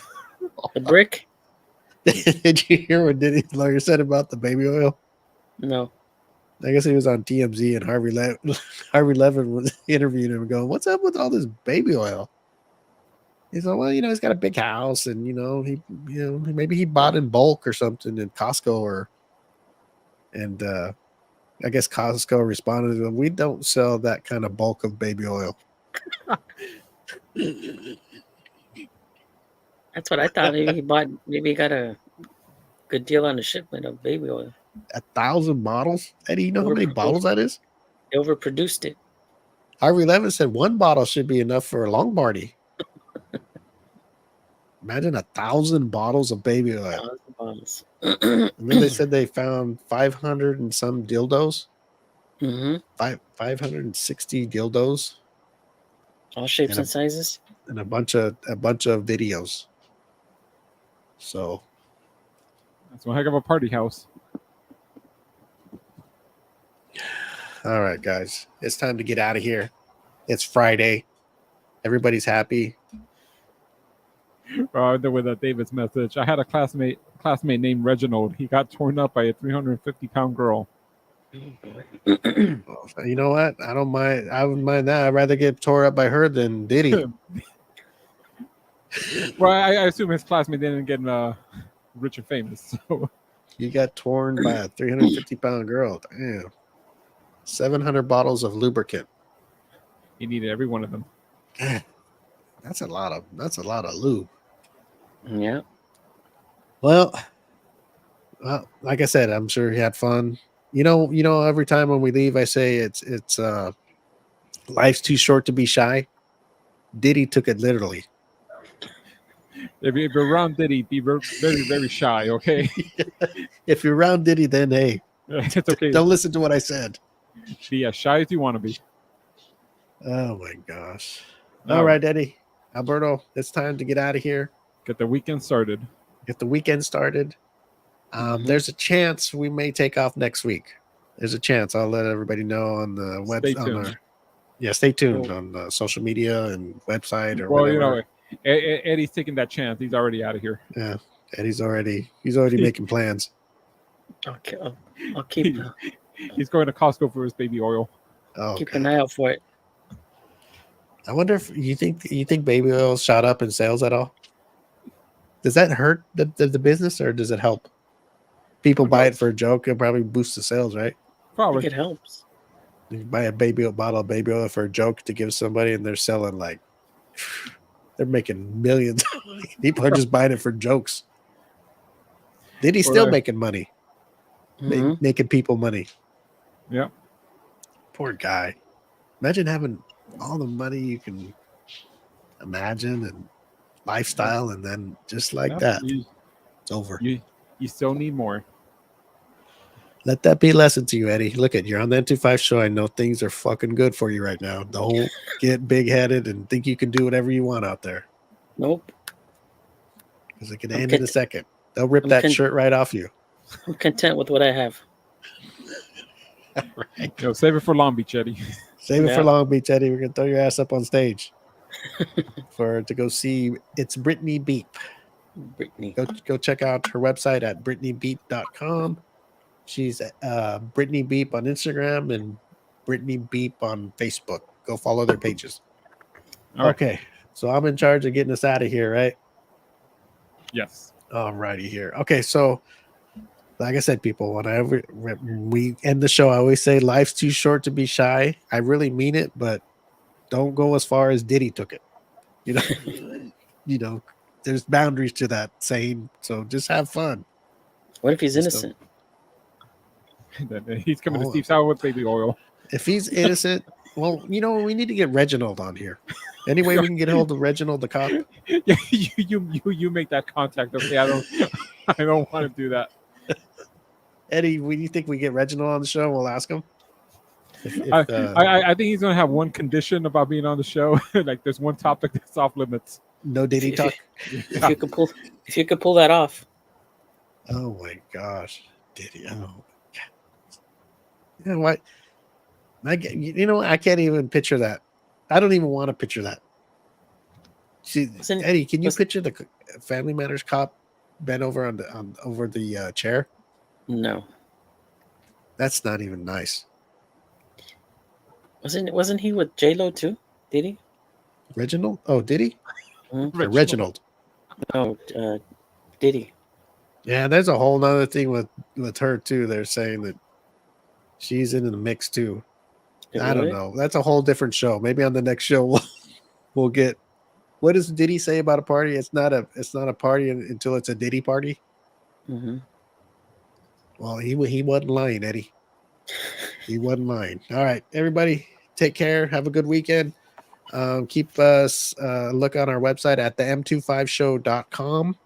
The brick. Did you hear what Diddy's lawyer said about the baby oil? No. I guess he was on TMZ and Harvey Levin was interviewing him and going, "What's up with all this baby oil?" He's like, "Well, he's got a big house, and maybe he bought in bulk or something in Costco and I guess Costco responded to him, we don't sell that kind of bulk of baby oil." That's what I thought. Maybe he got a good deal on the shipment of baby oil. 1,000 bottles? Eddie, you know how many bottles that is? They overproduced it. Harvey Levin said one bottle should be enough for a long party. Imagine 1,000 bottles of baby oil. 1,000 bottles. And then they said they found 500 and some dildos. Mm-hmm. 560 dildos. All shapes and sizes. And a bunch of videos. So that's one heck of a party house. All right, guys. It's time to get out of here. It's Friday. Everybody's happy. With David's message, I had a classmate named Reginald. He got torn up by a 350-pound girl. You know what? I don't mind. I wouldn't mind that. I'd rather get tore up by her than Diddy. Well, I assume his classmate didn't get rich and famous. So you got torn by a 350-pound girl. Damn. 700 bottles of lubricant. He needed every one of them. That's a lot of lube. Yeah. Well, like I said, I'm sure he had fun. Every time when we leave, I say it's life's too short to be shy. Diddy took it literally. If you're around Diddy, be very, very shy, okay? If you're around Diddy, then hey, it's okay. Don't listen to what I said. Be as shy as you want to be. Oh my gosh. All right, Eddie. Alberto, it's time to get out of here. Get the weekend started. There's a chance we may take off next week. There's a chance. I'll let everybody know on the website. Stay tuned on the social media and website or whatever. Eddie's taking that chance. He's already out of here. Yeah, Eddie's already making plans. Okay, I'll keep. He's going to Costco for his baby oil. Oh, keep an eye out for it. I wonder if you think baby oil shot up in sales at all. Does that hurt the business or does it help? People buy it for a joke. It probably boosts the sales, right? Probably. I think it helps. You buy a bottle of baby oil for a joke to give somebody, and they're selling they're making millions. People are just buying it for jokes. Diddy's still making money, making people money. Yeah. Poor guy. Imagine having all the money you can imagine and lifestyle, and then just like that, it's over. You still need more. Let that be a lesson to you, Eddie. Look, you're on the M25 show. I know things are fucking good for you right now. Don't get big-headed and think you can do whatever you want out there. Nope. Because it can end in a second. They'll rip that shirt right off you. I'm content with what I have. Right. Save it for Long Beach, Eddie. Save it for Long Beach, Eddie. We're gonna throw your ass up on stage to go see. It's Britney Beep. Britney. Go check out her website at BritneyBeep.com. She's Britney Beep on Instagram and Britney Beep on Facebook. Go follow their pages. Okay, so I'm in charge of getting us out of here, right? Yes. All righty here. Okay, so like I said, people, whenever we end the show, I always say life's too short to be shy. I really mean it, but don't go as far as Diddy took it. There's boundaries to that saying, so just have fun. What if he's innocent? He's coming to Steve Sauer with baby oil. If he's innocent, well, we need to get Reginald on here. Any way we can get a hold of Reginald the cop? Yeah, you make that contact. Okay, I don't want to do that. Eddie, when you think we get Reginald on the show, we'll ask him. I think he's gonna have one condition about being on the show. Like there's one topic that's off limits. No Diddy talk. If you could pull that off. Oh my gosh, Diddy! Oh, you know what? I can't even picture that. I don't even want to picture that. See, Eddie, can you picture the Family Matters cop bent over over the chair? No. That's not even nice. Wasn't he with J-Lo too? Did he? Reginald? Oh, did he? Mm-hmm. Reginald. Oh, did he? Yeah, there's a whole nother thing with her too. They're saying that she's in the mix too. I don't know. That's a whole different show. Maybe on the next show we'll get. What did he say about a party? It's not a party until it's a Diddy party. Mm-hmm. Well, he wasn't lying, Eddie. He wasn't lying. All right, everybody, take care. Have a good weekend. Keep us look on our website at the m25show.com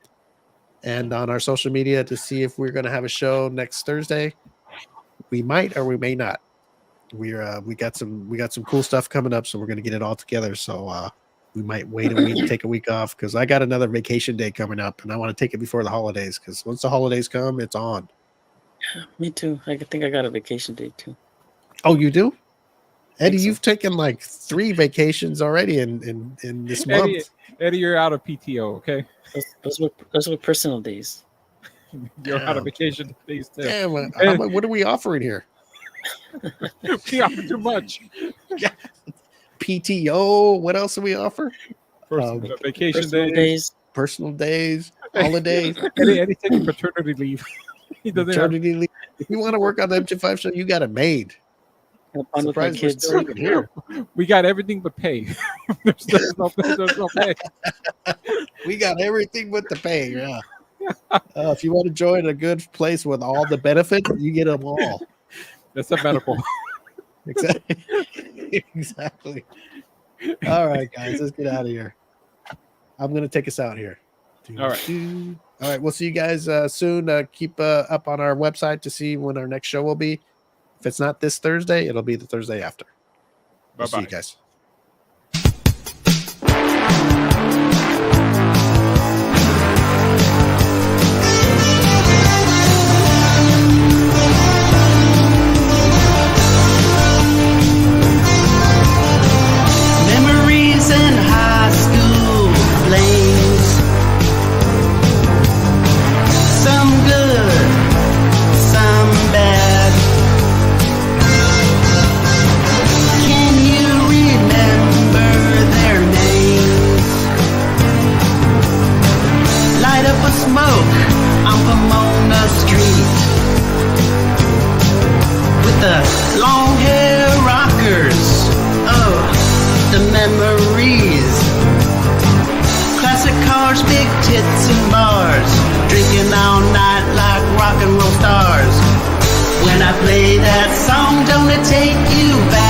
and on our social media to see if we're going to have a show next Thursday. We might or we may not. We got some cool stuff coming up, so we're going to get it all together. So we might wait a week, take a week off, because I got another vacation day coming up, and I want to take it before the holidays, because once the holidays come, it's on. Me too. I think I got a vacation day too. Oh, you do? Eddie, you've taken like 3 vacations already in this month. Eddie, you're out of PTO, okay? Those were personal days. You're out of vacation days too. Damn, what are we offering here? We offer too much. PTO. What else do we offer? Vacation days, personal days, holidays. Eddie taking paternity leave. He doesn't paternity leave. If you want to work on the M25 show, you got it made. Surprise, kids. Here. We got everything but pay. there's no pay. We got everything but the pay. Yeah. If you want to join a good place with all the benefits, you get them all. That's a medical. Exactly. All right, guys, let's get out of here. I'm gonna take us out here. All right. All right. We'll see you guys soon. Keep up on our website to see when our next show will be. If it's not this Thursday, it'll be the Thursday after. Bye-bye. See you guys. Memories in high school flames. Some good, some bad. Can you remember their names? Light up a smoke on Pomona Street with the long hair rockers. Oh, the memories. Classic cars, big tits and bars. Drinking all night like rock and roll stars. When I play that song, don't it take you back?